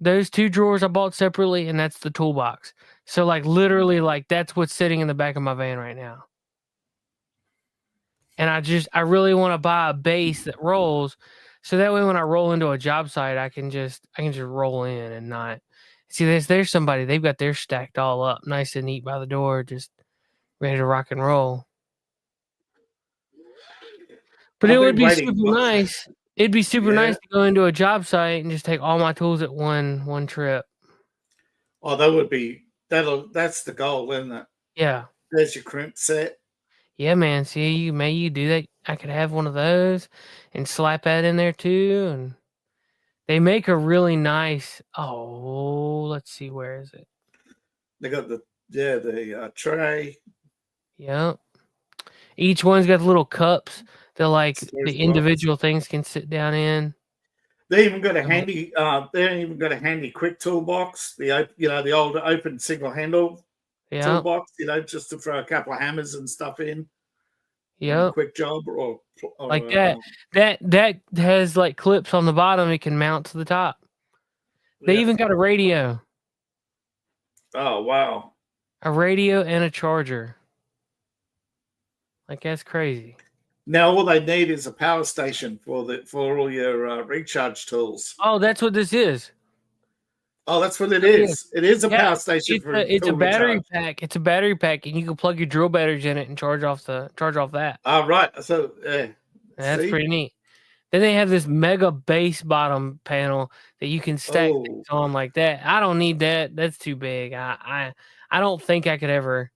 drawers I bought separately, and that's the toolbox. So like literally, like that's what's sitting in the back of my van right now. And I really want to buy a base that rolls, so that way when I roll into a job site, I can just roll in and not see. There's somebody, they've got theirs stacked all up, nice and neat by the door, just ready to rock and roll. But I've it would been be waiting super for- nice. It'd be super Yeah. nice to go into a job site and just take all my tools at one trip. Oh, that would be that's the goal, isn't it? Yeah. There's your crimp set. Yeah, man. See, you do that. I could have one of those and slap that in there too. And they make a really nice. Oh, let's see. Where is it? They got the tray. Yep. Each one's got the little cups that like Storage the box. individual things can sit down in. They even got a handy. They even got a handy quick toolbox. The old open single handle Yeah. toolbox. Just to throw a couple of hammers and stuff in. Yep. Quick job or Like that. That has like clips on the bottom. It can mount to the top. They even got a radio. Oh wow! A radio and a charger. Like that's crazy. Now all they need is a power station for all your recharge tools. Oh, that's what this is. Oh, that's what it is. It is a Yeah, power station for It's a tool battery recharge. pack. It's a battery pack, and you can plug your drill batteries in it and charge off that. Oh, right. So That's see? pretty neat. Then they have this mega base bottom panel that you can stack things on like that. I don't need that. That's too big. I don't think I could ever,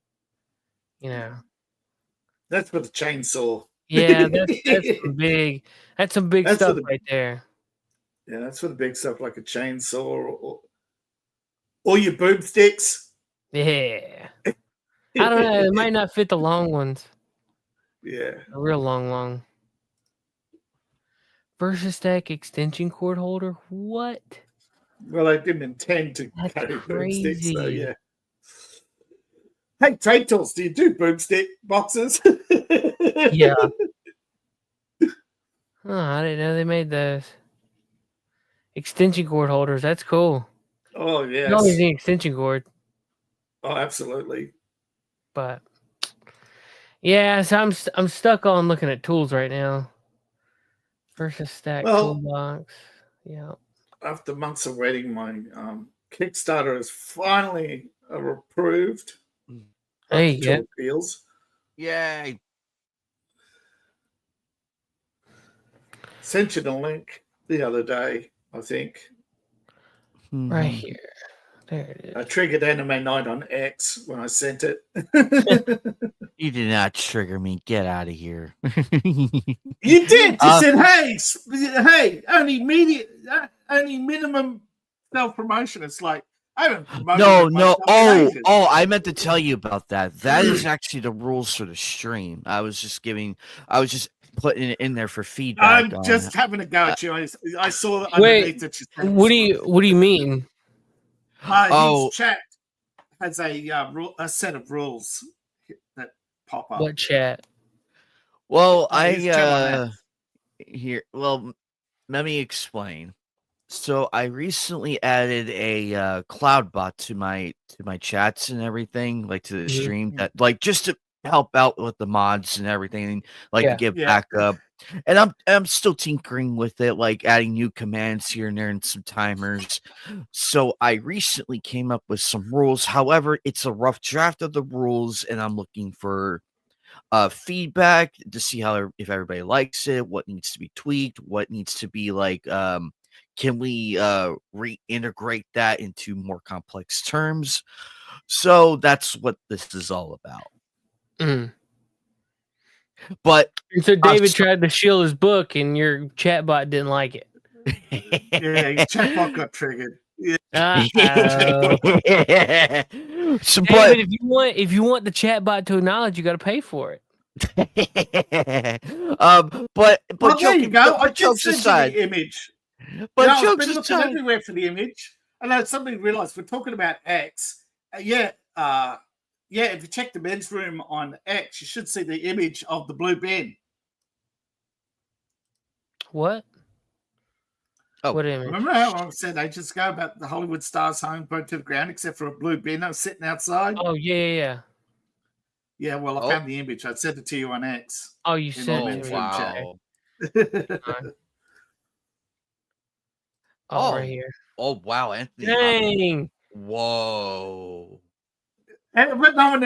That's for the chainsaw. Yeah, that's some big. That's some big That's stuff for the- right there. Yeah, that's for the big stuff like a chainsaw or your boomsticks. Yeah. I don't know. It might not fit the long ones. Yeah. A real long. VersaStack extension cord holder. What? Well, I didn't intend to That's carry crazy. boomsticks, so yeah. Hey, Trade Tools, do you do boomstick boxes? Yeah. Oh, I didn't know they made those. Extension cord holders. That's cool. Oh, yes. You always need extension cord. Oh, absolutely. But yeah, so I'm stuck on looking at tools right now. VersaStack toolbox. Yeah. After months of waiting, my Kickstarter is finally approved. Hey, yeah. Appeals. Yay. Sent you the link the other day, I think. Right here. There it is. I triggered Anime Night on X when I sent it. You did not trigger me. Get out of here. You did. You said, "Hey, only minimum self promotion." It's like I haven't promoted. No. I meant to tell you about that. That is actually the rules for the stream. I was just putting it in there for feedback. I'm just having a go at you. I saw. Wait, that you said what do you mean? his chat has a set of rules that pop up. What chat? Well, let me explain. So I recently added a cloud bot to my chats and everything, like to the stream, that like just to help out with the mods and everything, like to give backup. And I'm still tinkering with it, like adding new commands here and there and some timers. So I recently came up with some rules. However, it's a rough draft of the rules, and I'm looking for feedback to see if everybody likes it, what needs to be tweaked, what needs to be like can we reintegrate that into more complex terms. So that's what this is all about. But so David tried to shield his book, and your chatbot didn't like it. Yeah, your chatbot got triggered. Uh-oh. So, David, if you want the chatbot to acknowledge, you got to pay for it. But Well, there you go. I but did jokes send you aside, the image. but I've jokes been looking aside, everywhere for the image, and I suddenly realised we're talking about X. If you check the men's room on X, you should see the image of the blue bin. What? Oh, What image? Remember how I said ages ago about the Hollywood stars home burnt to the ground, except for a blue bin that was sitting outside? Oh, yeah. Yeah, well, I Oh. found the image. I sent it to you on X. Oh, you In sent the it men's to me. room chat. wow. Okay. Oh, right here. Oh, wow, Anthony. Dang. Whoa. Ever known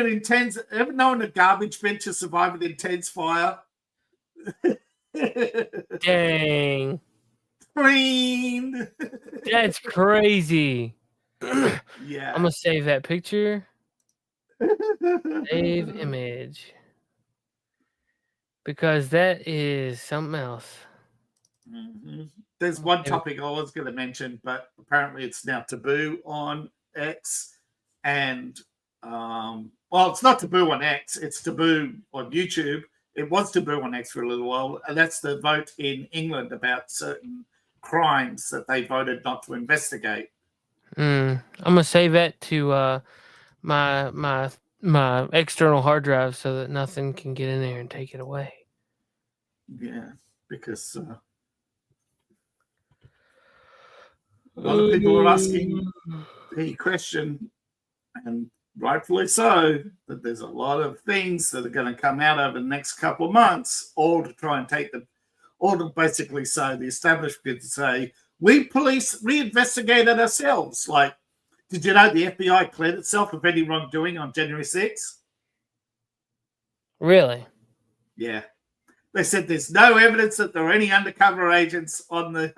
a garbage bin to survive an intense fire? Dang. Clean. That's crazy. Yeah. I'm going to save that picture. Save image. Because that is something else. Mm-hmm. There's one topic I was going to mention, but apparently it's now taboo on X. And, it's not taboo on X. It's taboo on YouTube. It was taboo on X for a little while. And that's the vote in England about certain crimes that they voted not to investigate. I'm gonna save that to my external hard drive so that nothing can get in there and take it away. Yeah, because a lot of people are asking the question, and rightfully so, that there's a lot of things that are going to come out over the next couple of months, all to try and all to basically say the establishment say we police reinvestigated ourselves. Like, did you know the FBI cleared itself of any wrongdoing on January 6th? Really? Yeah, they said there's no evidence that there were any undercover agents in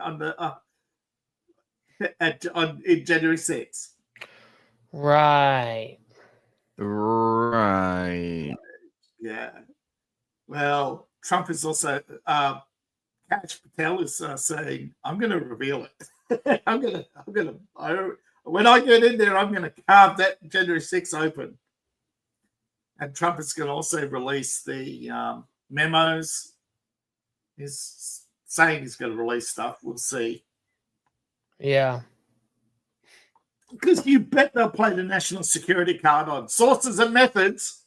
January 6th. Right. Yeah. Well, Trump is also Kash Patel is saying, "I'm going to reveal it. When I get in there, I'm going to carve that January 6th open." And Trump is going to also release the memos. He's saying he's going to release stuff. We'll see. Yeah. Because you bet they'll play the national security card on sources and methods.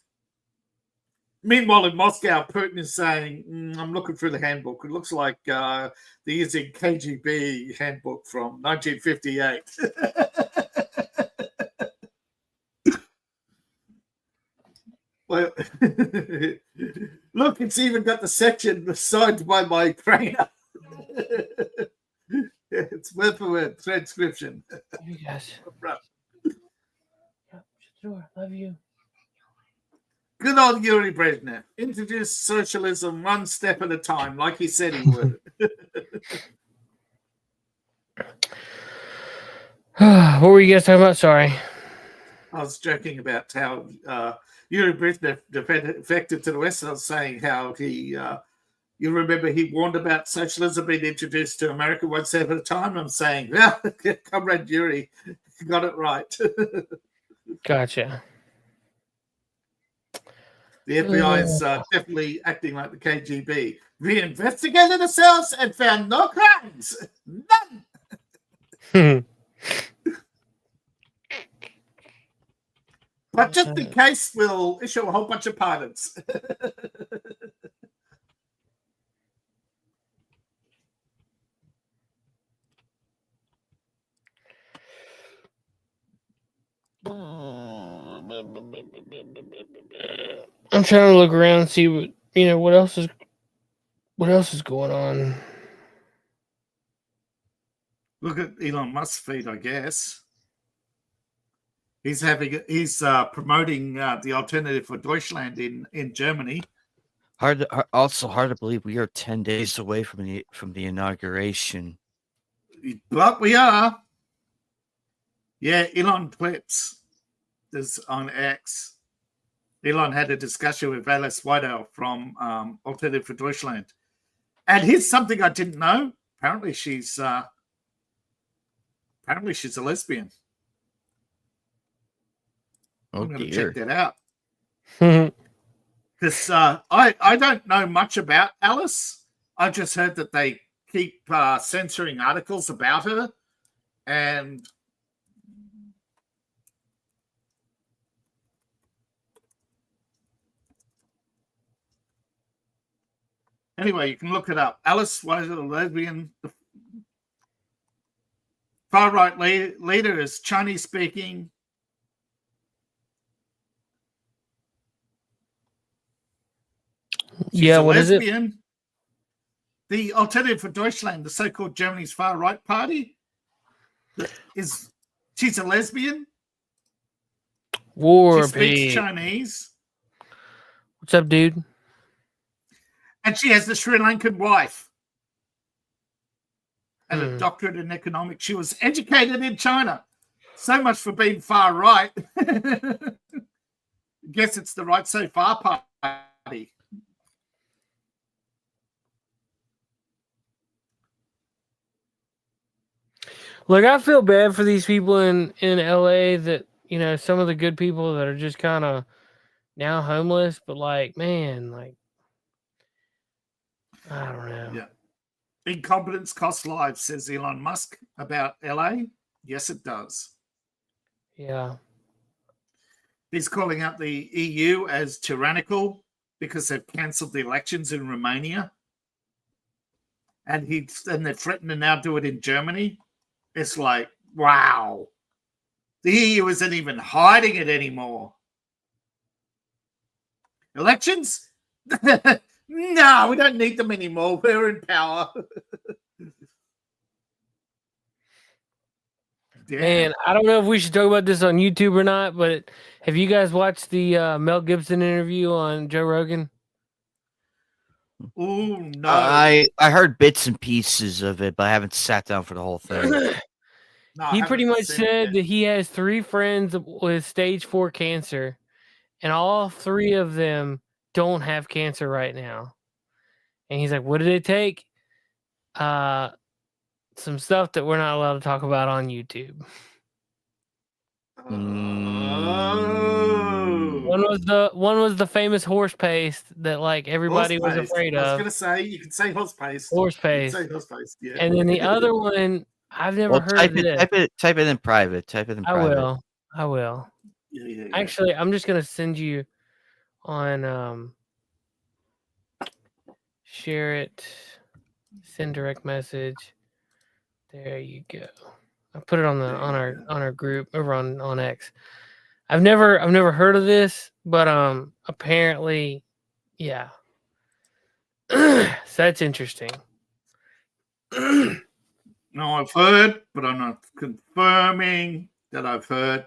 Meanwhile, in Moscow, Putin is saying, I'm looking through the handbook. It looks like they're using KGB handbook from 1958. Well, look, it's even got the section signed by my trainer. It's word for word transcription. Love you guys. Yep, shut the door. Love you. Good old Yuri Brezhnev. Introduce socialism one step at a time, like he said he would. What were you guys talking about? Sorry. I was joking about how Yuri Brezhnev defected to the West. I was saying how he, you remember he warned about socialism being introduced to America one step at a time. I'm saying, well, Comrade Yuri got it right. Gotcha. The FBI is definitely acting like the KGB. We investigated ourselves and found no crimes. None. But just in case, we'll issue a whole bunch of pardons. I'm trying to look around and see what else is going on. Look at Elon Musk's feed, I guess. He's promoting the alternative for Deutschland in Germany. Also hard to believe we are 10 days away from the inauguration. But we are. Yeah, Elon clips is on X. Elon had a discussion with Alice Weidel from Alternative for Deutschland. And here's something I didn't know. Apparently she's a lesbian. Oh, I'm going to dear. check that out. Because I don't know much about Alice. I just heard that they keep censoring articles about her. And anyway, you can look it up. Alice was a lesbian. The far-right leader is Chinese-speaking. She's a lesbian. Is it? The Alternative for Deutschland, the so-called Germany's far-right party, she's a lesbian. War She speaks Chinese. What's up, dude? And she has the Sri Lankan wife and a doctorate in economics. She was educated in China. So much for being far-right. Guess it's the right so far party. Look, I feel bad for these people in LA that, you know, some of the good people that are just kind of now homeless, but like, man, like, I don't know. Yeah. Incompetence costs lives, says Elon Musk about LA. Yes, it does. Yeah. He's calling out the EU as tyrannical because they've cancelled the elections in Romania. And they threaten to now do it in Germany. It's like, wow. The EU isn't even hiding it anymore. Elections? No, we don't need them anymore. We're in power. Man, I don't know if we should talk about this on YouTube or not, but have you guys watched the Mel Gibson interview on Joe Rogan? Oh, no. I heard bits and pieces of it, but I haven't sat down for the whole thing. No, he pretty much said that he has 3 friends with stage 4 cancer, and all 3 of them don't have cancer right now. And he's like, what did it take? Some stuff that we're not allowed to talk about on YouTube. One was the famous horse paste that like everybody was afraid of. I was gonna say you could say horse paste. Horse paste. Say horse paste, yeah. And then the other one, I've never heard of this. Type it in private. Type it in private. I will. Yeah. Actually, I'm just gonna send you on share it, send direct message. There you go. I put it on our group over on X. I've never heard of this, but apparently, yeah. So that's interesting. No, I've heard, but I'm not confirming that I've heard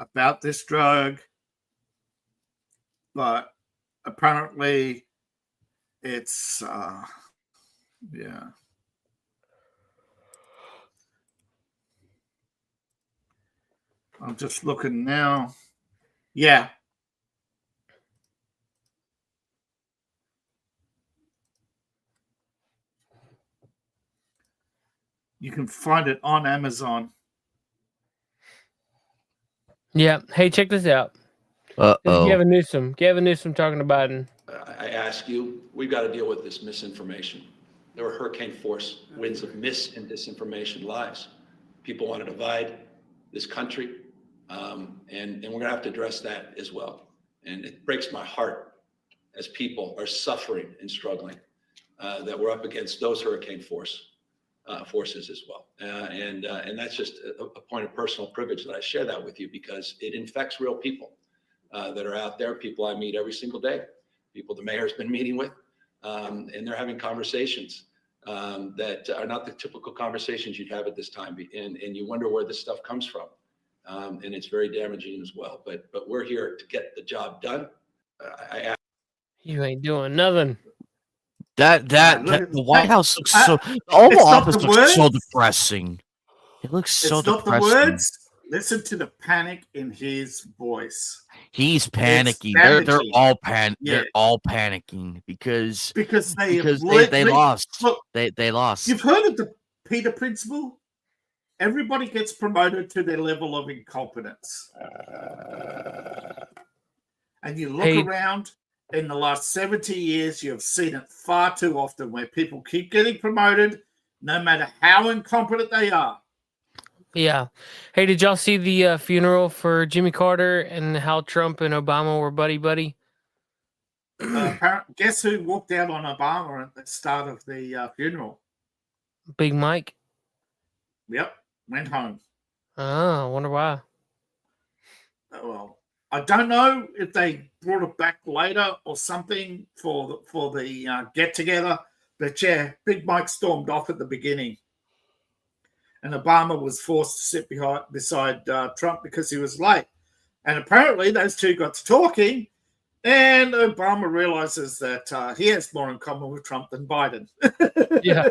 about this drug. But apparently, it's yeah. I'm just looking now. Yeah. You can find it on Amazon. Yeah. Hey, check this out. Gavin Newsom talking to Biden. I ask you, we've got to deal with this misinformation. There were hurricane force winds of mis and disinformation lies. People want to divide this country. And we're going to have to address that as well. And it breaks my heart as people are suffering and struggling that we're up against those hurricane forces as well. And that's just a point of personal privilege that I share that with you because it infects real people that are out there, people I meet every single day, people the mayor's been meeting with, and they're having conversations that are not the typical conversations you'd have at this time. And you wonder where this stuff comes from. And it's very damaging as well. But we're here to get the job done. You ain't doing nothing. The White House looks so. The Oval Office looks so depressing. It looks so depressing. It's not the words. Listen to the panic in his voice. He's panicking. They're all They're all panicking because they lost. Look, they lost. You've heard of the Peter Principle? Everybody gets promoted to their level of incompetence. And you look around in the last 70 years, you've seen it far too often where people keep getting promoted no matter how incompetent they are. Yeah. Hey, did y'all see the funeral for Jimmy Carter and how Trump and Obama were buddy-buddy? Guess who walked out on Obama at the start of the funeral? Big Mike? Yep, went home. Oh, I wonder why. Well, I don't know if they brought it back later or something for the get together, but yeah, Big Mike stormed off at the beginning, and Obama was forced to sit beside Trump because he was late. And apparently, those two got to talking, and Obama realizes that he has more in common with Trump than Biden. Yeah.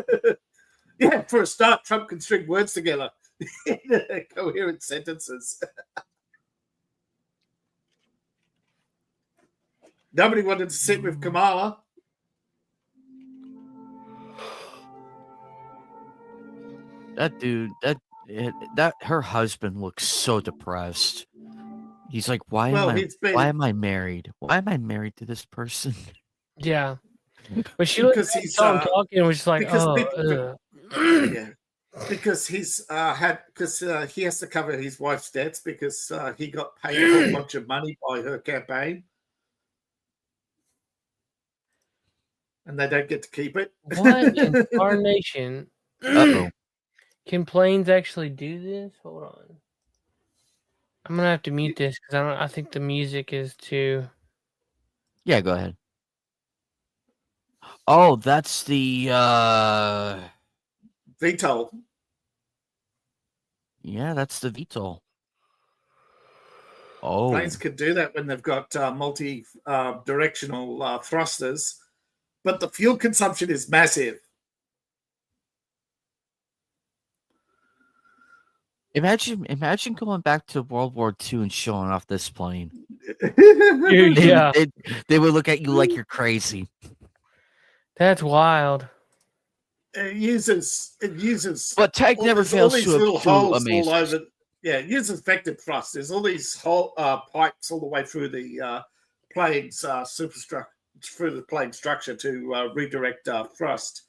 Yeah, for a start, Trump can string words together in coherent sentences. Nobody wanted to sit with Kamala. That dude, that her husband looks so depressed. He's like, why am I married? Why am I married to this person? Yeah. But she looked saw him talking and was just like, yeah. Because he has to cover his wife's debts because he got paid a whole bunch of money by her campaign. And they don't get to keep it. What in our nation? Uh-oh. Can planes actually do this? Hold on. I'm gonna have to mute this because I think the music is too. Yeah, go ahead. Oh, that's the VTOL. Yeah, that's the VTOL. Oh, planes could do that when they've got multi-directional thrusters, but the fuel consumption is massive. Imagine going back to World War II and showing off this plane. Dude, yeah. They would look at you like you're crazy. That's wild. It uses. But tech never fails to amaze. All over. Yeah, it uses vector thrust. There's all these pipes all the way through the plane's superstructure, through the plane structure to redirect thrust,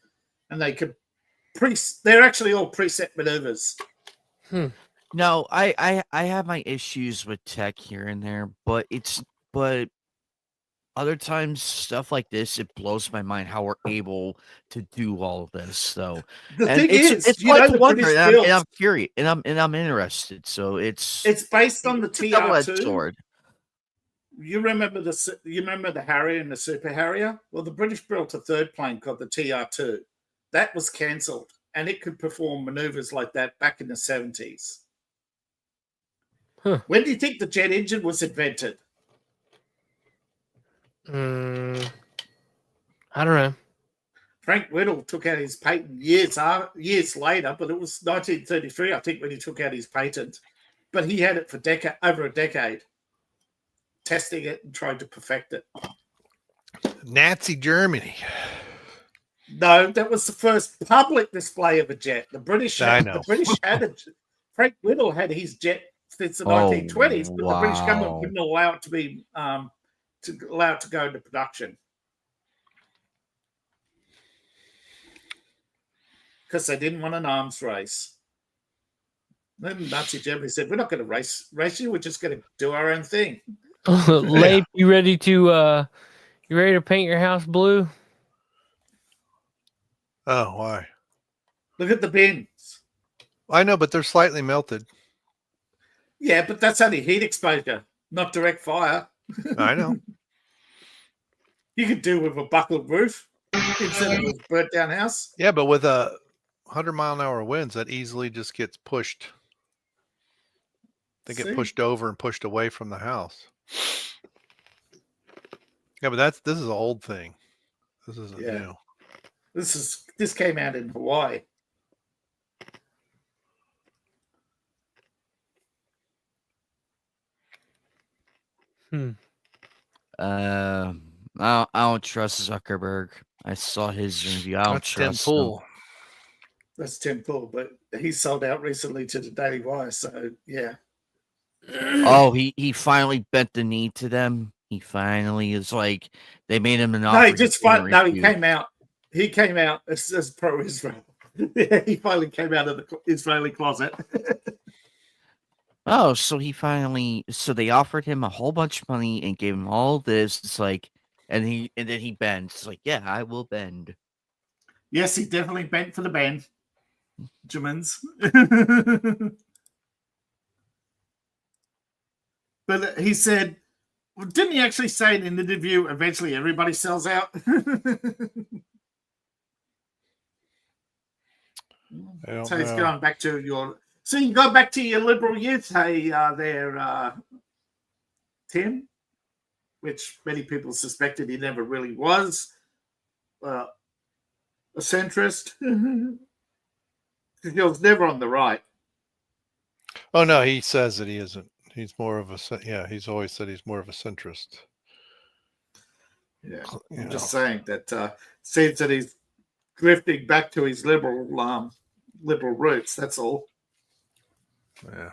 and they're actually all preset maneuvers. No, I have my issues with tech here and there, but other times stuff like this, it blows my mind how we're able to do all of this. So the thing is, it's like a wonder, and I'm curious, and I'm interested. So it's based on the TR2 sword. You remember the Harrier and the Super Harrier? Well, the British built a third plane called the TR2. That was cancelled, and it could perform maneuvers like that back in the 70s. Huh. When do you think the jet engine was invented? I don't know. Frank Whittle took out his patent years later, but it was 1933, I think, when he took out his patent. But he had it for over a decade, testing it and trying to perfect it. Nazi Germany. No, that was the first public display of a jet. The British had it. Frank Whittle had his jet since the 1920s, but the British government wouldn't allow it to be to go into production because they didn't want an arms race. Then Nazi Germany said, "We're not going to race you. We're just going to do our own thing." Leif, you ready to paint your house blue? Oh, why? Look at the bins. I know, but they're slightly melted. Yeah, but that's only heat exposure, not direct fire. I know. You could do with a buckled roof instead of a burnt down house. Yeah, but with 100-mile-an-hour winds, that easily just gets pushed. They get pushed over and pushed away from the house. Yeah, but this is an old thing. This isn't new. This came out in Hawaii. I don't trust Zuckerberg. I saw his interview. I don't trust him. That's Tim Pool, but he sold out recently to the Daily Wire, so yeah. Oh, he finally bent the knee to them. He finally is like, they made him an No, offer. he just he came out. He came out as pro-Israel. He finally came out of the Israeli closet. Oh, so so they offered him a whole bunch of money and gave him all this. It's like, and then he bends. It's like, yeah, I will bend. Yes, he definitely bent for the Benjamins. But he said, well, didn't he actually say in an interview, eventually everybody sells out? So he's going back to your... So you go back to your liberal youth, hey, Tim, which many people suspected he never really was a centrist. He was never on the right. Oh, no, he says that he isn't. He's more of a... Yeah, he's always said he's more of a centrist. Yeah, I'm just saying that seems that he's drifting back to his liberal roots. That's all. Yeah.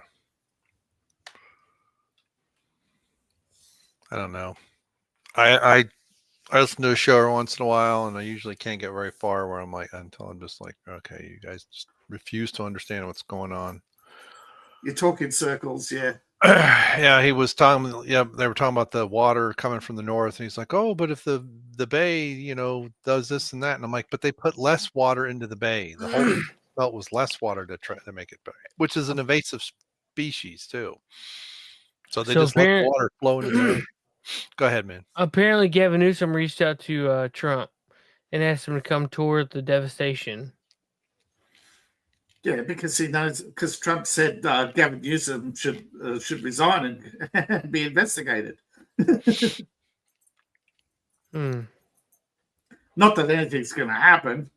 I don't know. I listen to a show every once in a while, and I usually can't get very far where I'm like, until I'm just like, okay, you guys just refuse to understand what's going on. You're talking circles, yeah. Yeah, he was talking. Yeah, they were talking about the water coming from the north, and he's like, "Oh, but if the bay, does this and that," and I'm like, "But they put less water into the bay. The whole belt was less water to try to make it bay, which is an invasive species too. So they just let water flow into the ocean." Go ahead, man. Apparently, Gavin Newsom reached out to Trump and asked him to come tour the devastation. Yeah, because he knows. Because Trump said Gavin Newsom should resign and be investigated. Not that anything's going to happen.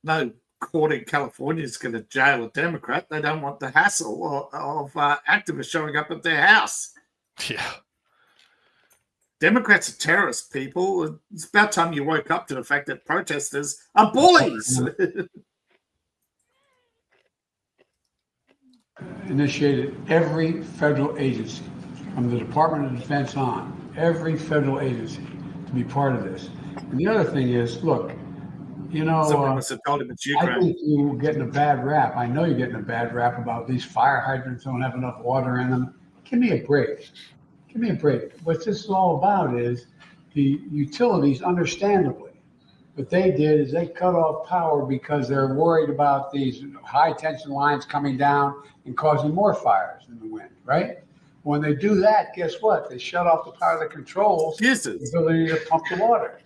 No court in California is going to jail a Democrat. They don't want the hassle of activists showing up at their house. Yeah. Democrats are terrorist people. It's about time you woke up to the fact that protesters are bullies. Initiated every federal agency, from the Department of Defense on, every federal agency to be part of this. And the other thing is, look, someone must have told him it's Ukraine. I think you're getting a bad rap. I know you're getting a bad rap about these fire hydrants don't have enough water in them. Give me a break. Give me a break. What this is all about is the utilities, understandably. What they did is they cut off power because they're worried about these high tension lines coming down and causing more fires in the wind, right? When they do that, guess what? They shut off the power that controls the ability to pump the water.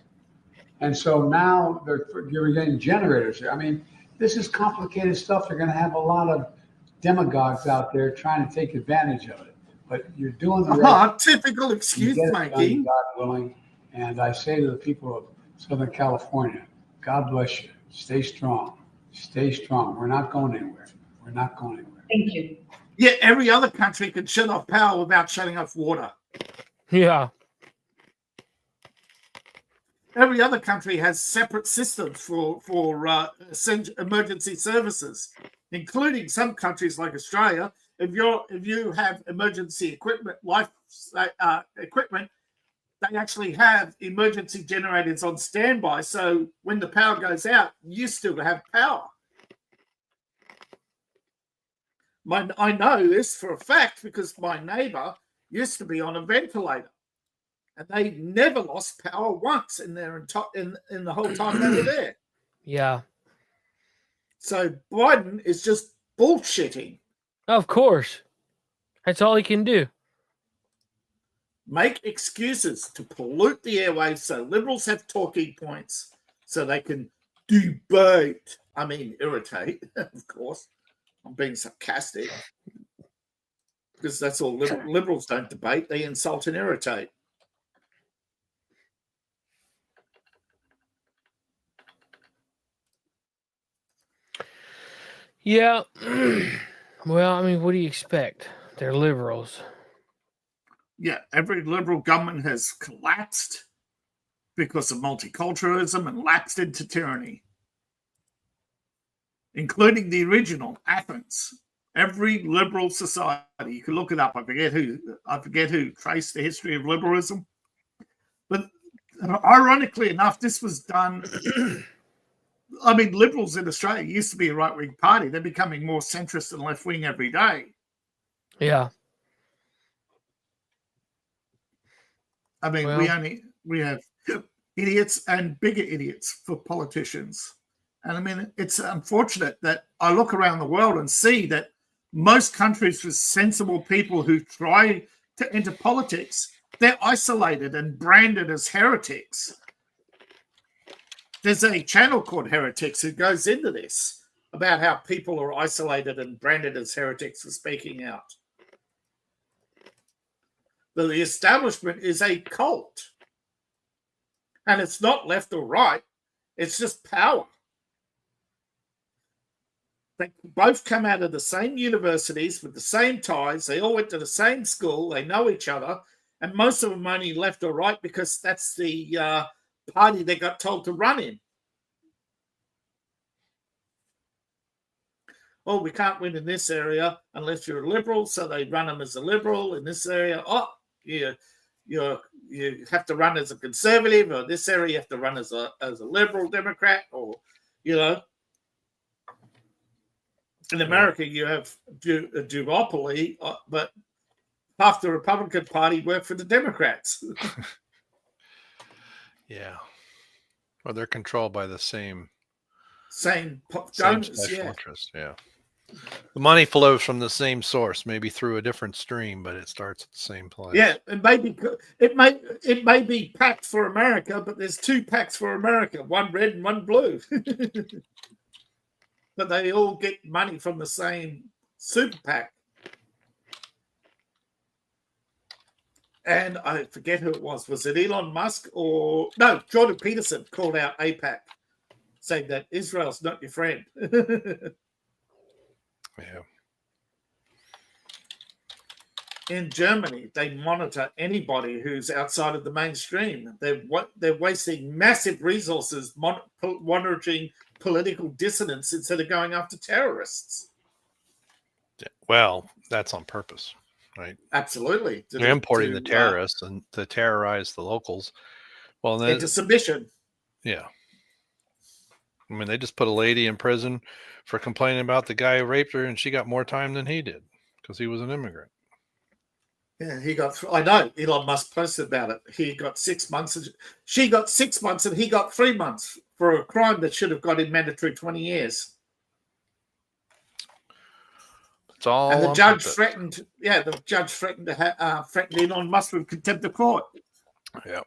And so now you're getting generators here. I mean, this is complicated stuff. You're going to have a lot of demagogues out there trying to take advantage of it. But you're doing the right typical excuse making. God willing. And I say to the people of Southern California, God bless you. Stay strong. Stay strong. We're not going anywhere. We're not going anywhere. Thank you. Yeah, every other country can shut off power without shutting off water. Yeah. Every other country has separate systems for emergency services, including some countries like Australia. If you have emergency equipment, equipment, they actually have emergency generators on standby. So when the power goes out, you still have power. I know this for a fact because my neighbor used to be on a ventilator, and they never lost power once in the whole time they were there. Yeah. So Biden is just bullshitting. Of course. That's all he can do. Make excuses to pollute the airwaves so liberals have talking points so they can debate. I mean, irritate, of course. I'm being sarcastic. Because that's all liberals don't debate. They insult and irritate. Yeah. Well, I mean, what do you expect? They're liberals. Yeah, every liberal government has collapsed because of multiculturalism and lapsed into tyranny, including the original Athens. Every liberal society, you can look it up. I forget who traced the history of liberalism. But ironically enough, this was done. I mean, liberals in Australia used to be a right-wing party. They're becoming more centrist and left-wing every day. Yeah. I mean, Well, we have idiots and bigger idiots for politicians. And I mean, it's unfortunate that I look around the world and see that most countries with sensible people who try to enter politics, they're isolated and branded as heretics. There's a channel called Heretics who goes into this about how people are isolated and branded as heretics for speaking out. But the establishment is a cult. And it's not left or right. It's just power. They both come out of the same universities with the same ties. They all went to the same school. They know each other. And most of them only left or right because that's the party they got told to run in. Oh, we can't win in this area unless you're a liberal. So they run them as a liberal in this area. Oh, you have to run as a conservative, or this area you have to run as a liberal Democrat, or in America you have a duopoly, but half the Republican Party work for the Democrats. Yeah, well, they're controlled by the same donors, special interest. Yeah, the money flows from the same source, maybe through a different stream, but it starts at the same place. Yeah, it may be packed for America, but there's two packs for America, one red and one blue. But they all get money from the same super PAC. And I forget who it was. Was it Elon Musk or no? Jordan Peterson called out AIPAC, saying that Israel's not your friend. Yeah. In Germany, they monitor anybody who's outside of the mainstream. They're wasting massive resources monitoring political dissidents instead of going after terrorists. Well, that's on purpose, right? Absolutely. They're importing the terrorists and to terrorize the locals. Well, then into submission. Yeah. I mean, they just put a lady in prison for complaining about the guy who raped her, and she got more time than he did because he was an immigrant. Yeah, he got. I know Elon Musk posted about it. He got 6 months. She got 6 months, and he got 3 months for a crime that should have got him mandatory 20 years. It's all. And the judge threatened. Yeah, the judge threatened to threaten Elon Musk with contempt of court. Yeah.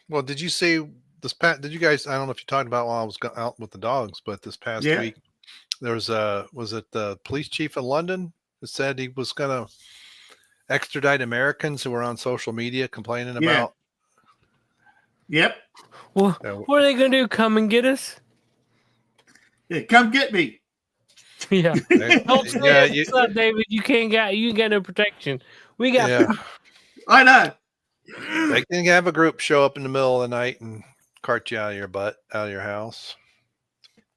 Well, did you see this? Did you guys? I don't know if you talked about while I was out with the dogs, but this past week there was it the police chief in London who said he was going to extradite Americans who were on social media complaining about. Yep. Well, what are they going to do? Come and get us? Yeah, come get me. Yeah. Don't say what's up, David. You ain't got no protection. We got. Yeah. I know. They can have a group show up in the middle of the night and cart you out of your house.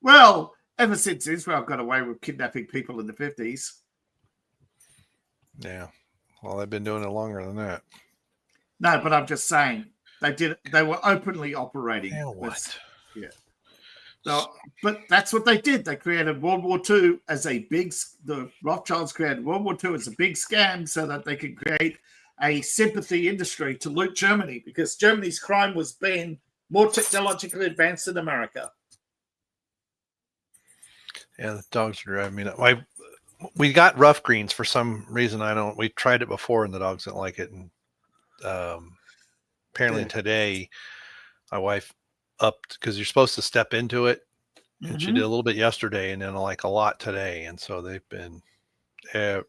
Well, ever since Israel got away with kidnapping people in the 50s. Yeah. Well, they've been doing it longer than that. No, but I'm just saying they were openly operating. What? Yeah. So, but that's what they did. They created World War II as the Rothschilds created World War II as a big scam so that they could create a sympathy industry to loot Germany, because Germany's crime was being more technologically advanced than America. Yeah, the dogs are driving me nuts. We got rough greens for some reason. We tried it before and the dogs didn't like it. And apparently today, my wife upped because you're supposed to step into it. And she did a little bit yesterday and then like a lot today. And so they've been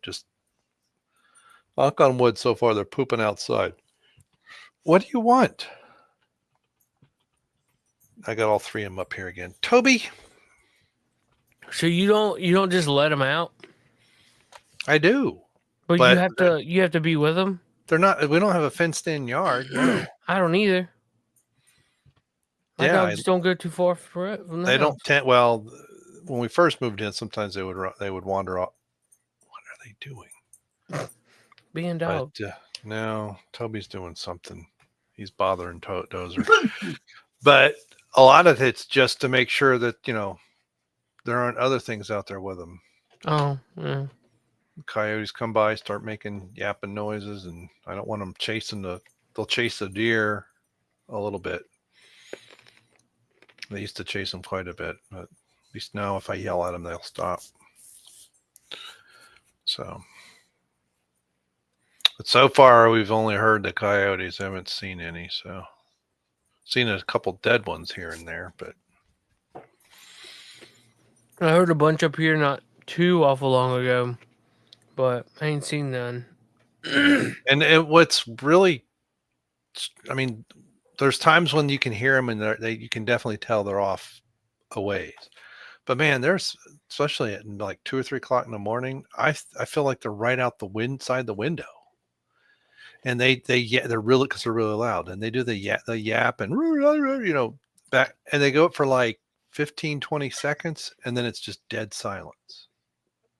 just knock on wood so far. They're pooping outside. What do you want? I got all three of them up here again. Toby. So you don't just let them out? I do. But you have to be with them? We don't have a fenced in yard. No. I don't either. My dogs don't go too far for it. They don't when we first moved in, sometimes they would wander off. they doing? Being dog. But no, Toby's doing something. He's bothering Dozer. But a lot of it's just to make sure that, there aren't other things out there with them. Oh, yeah. Coyotes come by, start making yapping noises, and I don't want them they'll chase the deer a little bit. They used to chase them quite a bit, but at least now if I yell at them, they'll stop. So, but so far we've only heard the coyotes. Haven't seen any. So, seen a couple dead ones here and there, but I heard a bunch up here not too awful long ago, but I ain't seen none. and what's really, I mean, there's times when you can hear them and you can definitely tell they're off a ways. But man, there's, especially at like 2 or 3 o'clock in the morning, I feel like they're right out inside the window. And they're really, because they're really loud, and they do the yap and back, and they go up for like 15, 20 seconds, and then it's just dead silence,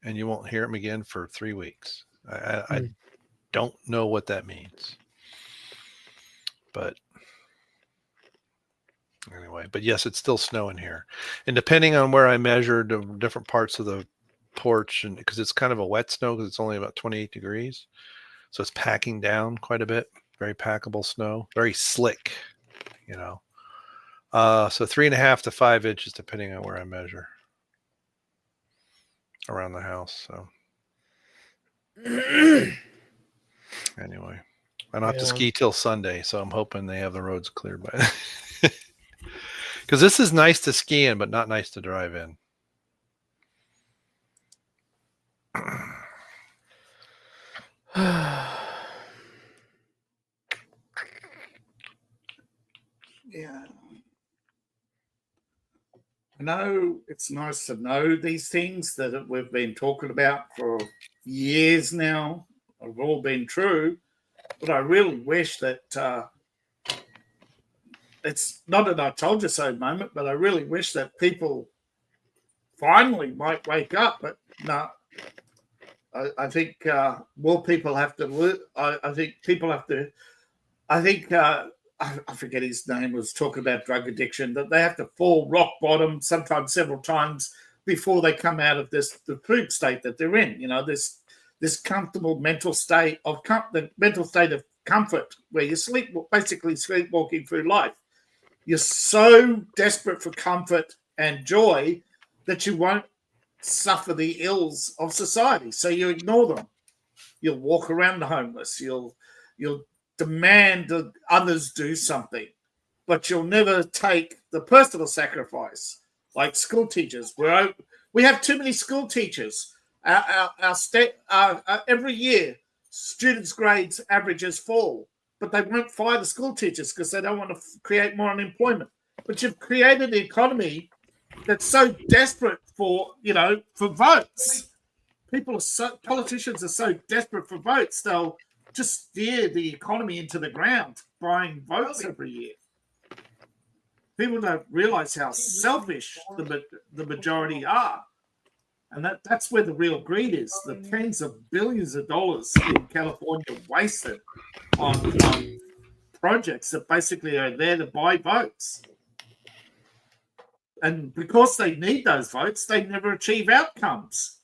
and you won't hear them again for 3 weeks. I don't know what that means, but anyway, but yes, it's still snowing here, and depending on where I measured the different parts of the porch, and because it's kind of a wet snow, because it's only about 28 degrees. So it's packing down quite a bit. Very packable snow. Very slick, So 3.5 to 5 inches, depending on where I measure around the house. So anyway, I don't have to ski till Sunday, so I'm hoping they have the roads cleared by then. Because this is nice to ski in, but not nice to drive in. Yeah. I know it's nice to know these things that we've been talking about for years now. Have all been true, but I really wish that it's not an "I told you so" moment, but I really wish that people finally might wake up. But no, I think more people have to. I think people have to. I think I forget his name, was talking about drug addiction, that they have to fall rock bottom, sometimes several times, before they come out of the food state that they're in. This comfortable mental state of the mental state of comfort, where you basically sleepwalking through life. You're so desperate for comfort and joy that you won't suffer the ills of society, so you ignore them. You'll walk around the homeless. You'll demand that others do something, but you'll never take the personal sacrifice, like school teachers. We have too many school teachers. Every year, students' grades averages fall, but they won't fire the school teachers because they don't want to create more unemployment. But you've created an economy that's so desperate for votes. Politicians are so desperate for votes, they'll just steer the economy into the ground, buying votes every year. People don't realize how selfish the majority are. And that's where the real greed is. The tens of billions of dollars in California wasted on projects that basically are there to buy votes. And because they need those votes, they never achieve outcomes.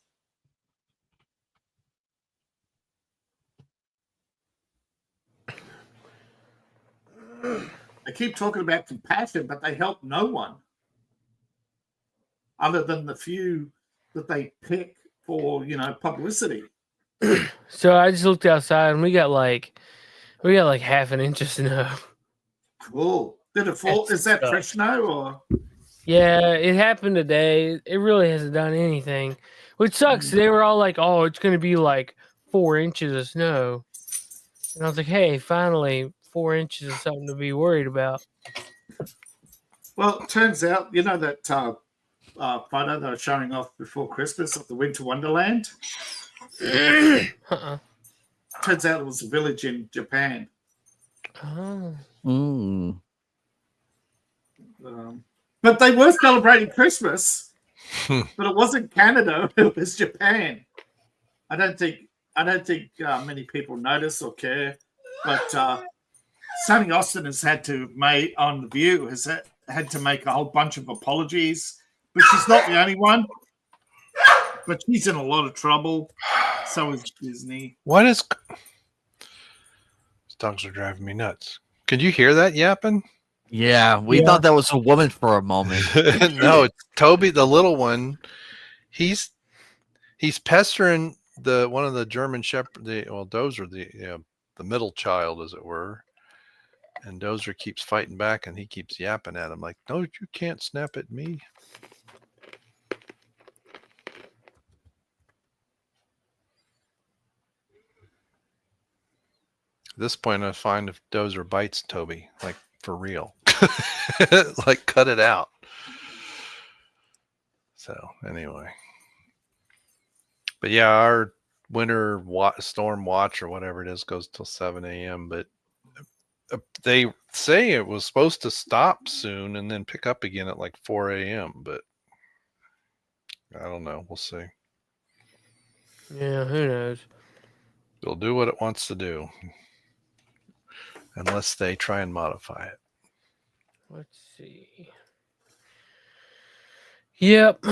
They keep talking about compassion, but they help no one other than the few that they pick for, publicity. So I just looked outside and we got like half an inch of snow. Cool. Did it fall? Is that fresh snow or? Yeah, it happened today. It really hasn't done anything, which sucks. They were all like, "Oh, it's going to be like 4 inches of snow," and I was like, "Hey, finally, 4 inches of something to be worried about." Well, it turns out, that photo they were showing off before Christmas of the Winter Wonderland. Turns out it was a village in Japan. Oh. But they were celebrating Christmas, but it wasn't Canada, it was Japan. I don't think many people notice or care, but Sonny Austin has had to make on The View had to make a whole bunch of apologies, but she's not the only one. But she's in a lot of trouble. So is Disney. What is? These dogs are driving me nuts. Could you hear that yapping? Yeah, we thought that was a woman for a moment. No, it's Toby, the little one. He's pestering one of the German Shepherd. Dozer, the middle child, as it were. And Dozer keeps fighting back, and he keeps yapping at him like, "No, you can't snap at me." At this point, I find if Dozer bites Toby, like for real, like cut it out. So anyway, but yeah, our winter storm watch or whatever it is goes till 7 a.m. But they say it was supposed to stop soon and then pick up again at like 4 a.m. But I don't know. We'll see. Yeah, who knows? It'll do what it wants to do. Unless they try and modify it. Let's see. Yep.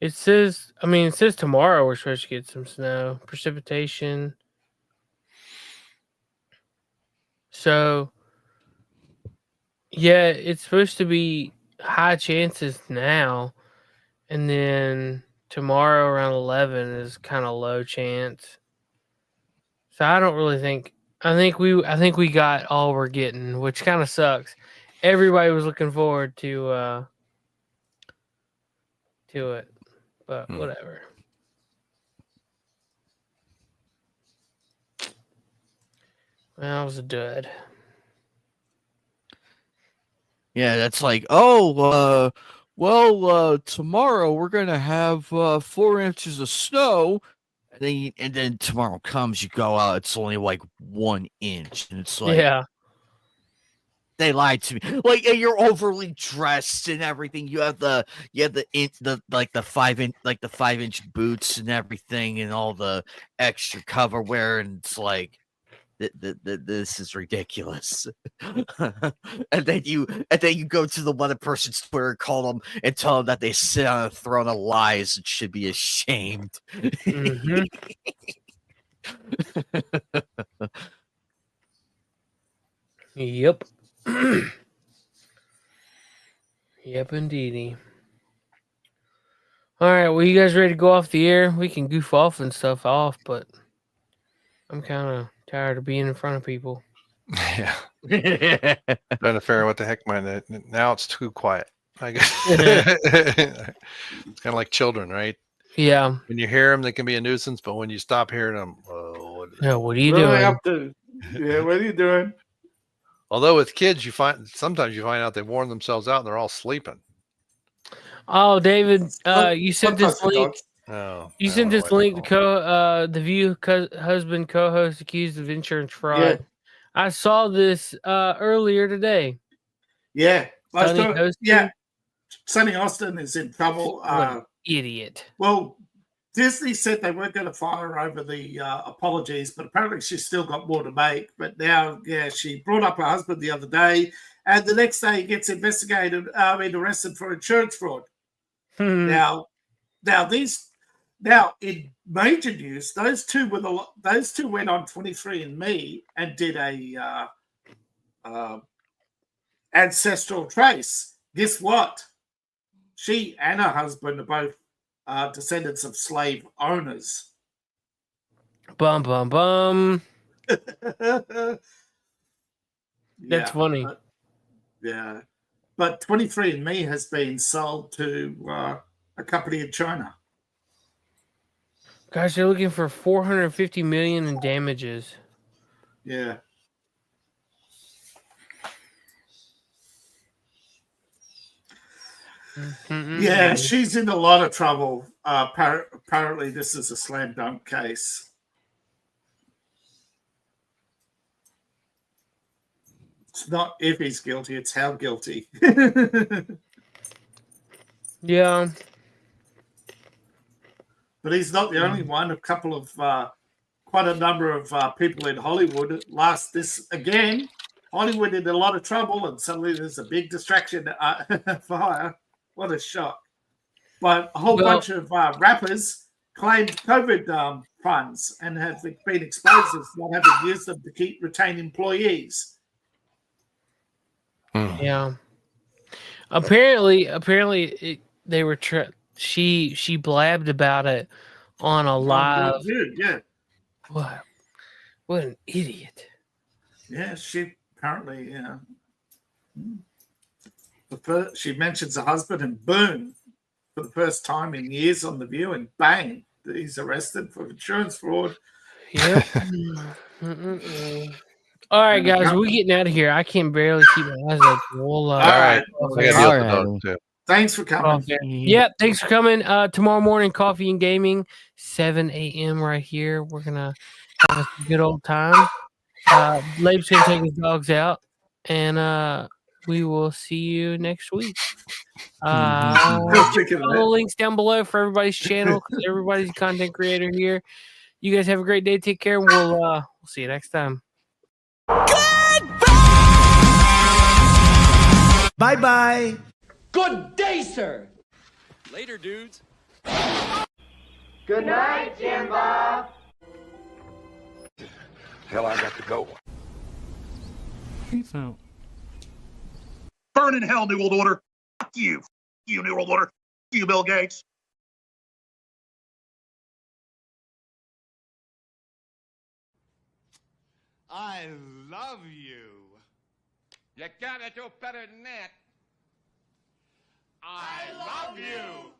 It says tomorrow we're supposed to get some snow, precipitation. So, yeah, it's supposed to be high chances now. And then tomorrow around 11 is kind of low chance. So I don't really think. I think we got all we're getting, which kind of sucks. Everybody was looking forward to it, but whatever. Well, I was a dud. Yeah, that's like, tomorrow we're gonna have 4 inches of snow. And then tomorrow comes, you go out, it's only like 1 inch, and it's like, Yeah, they lied to me. Like, and you're overly dressed and everything. You have the 5-inch boots and everything, and all the extra cover wear, and it's like, this is ridiculous. and then you go to the one person's Twitter, call them and tell them that they sit on a throne of lies and should be ashamed. mm-hmm. Yep. Yep, indeedy. All right, well, you guys ready to go off the air? We can goof off and stuff off, but I'm kind of tired of being in front of people. Yeah. Trying to figure out what the heck now it's too quiet. I guess it's kind of like children, right? Yeah. When you hear them, they can be a nuisance, but when you stop hearing them, what are you doing? Yeah, what are you doing? Although with kids, sometimes you find out they worn themselves out and they're all sleeping. Oh, David, you sent this link. Oh, you sent this link to the View husband co-host accused of insurance fraud. Yeah. I saw this earlier today. Yeah, Sonny Austin is in trouble. What an idiot. Well, Disney said they weren't going to fire her over the apologies, but apparently she's still got more to make. But now, she brought up her husband the other day, and the next day he gets arrested for insurance fraud. Now in major news, those two went on 23andMe and did a ancestral trace. Guess what? She and her husband are both descendants of slave owners. Bum bum bum. That's funny. But 23andMe has been sold to a company in China. Gosh, they're looking for $450 million in damages. Yeah. Mm-hmm. Yeah, she's in a lot of trouble. Apparently, this is a slam dunk case. It's not if he's guilty, it's how guilty. Yeah. But he's not the only one. A couple of, quite a number of people in Hollywood. Hollywood in a lot of trouble, and suddenly there's a big distraction fire. What a shock. But a whole bunch of rappers claimed COVID funds and have been exposed as not having used them to retain employees. Yeah. Apparently, they were. She blabbed about it on a live. Yeah. What an idiot. Yeah, she apparently. She mentions her husband, and boom, for the first time in years on The View, and bang, he's arrested for insurance fraud. Yep. All right, guys, we're getting out of here. I can barely keep my eyes open. We'll, all right. Thanks for coming. Yeah, thanks for coming. Tomorrow morning, Coffee and Gaming, 7 a.m. right here. We're going to have a good old time. Labe's going to take his dogs out, and we will see you next week. Follow links down below for everybody's channel. Everybody's a content creator here. You guys have a great day. Take care. We'll see you next time. Bye-bye. Good day, sir. Later, dudes. Good night, Jim Bob. Hell, I got to go. Peace out. Burn in hell, New World Order. Fuck you. Fuck you, New World Order. Fuck you, Bill Gates. I love you. You gotta do better than that. I love you.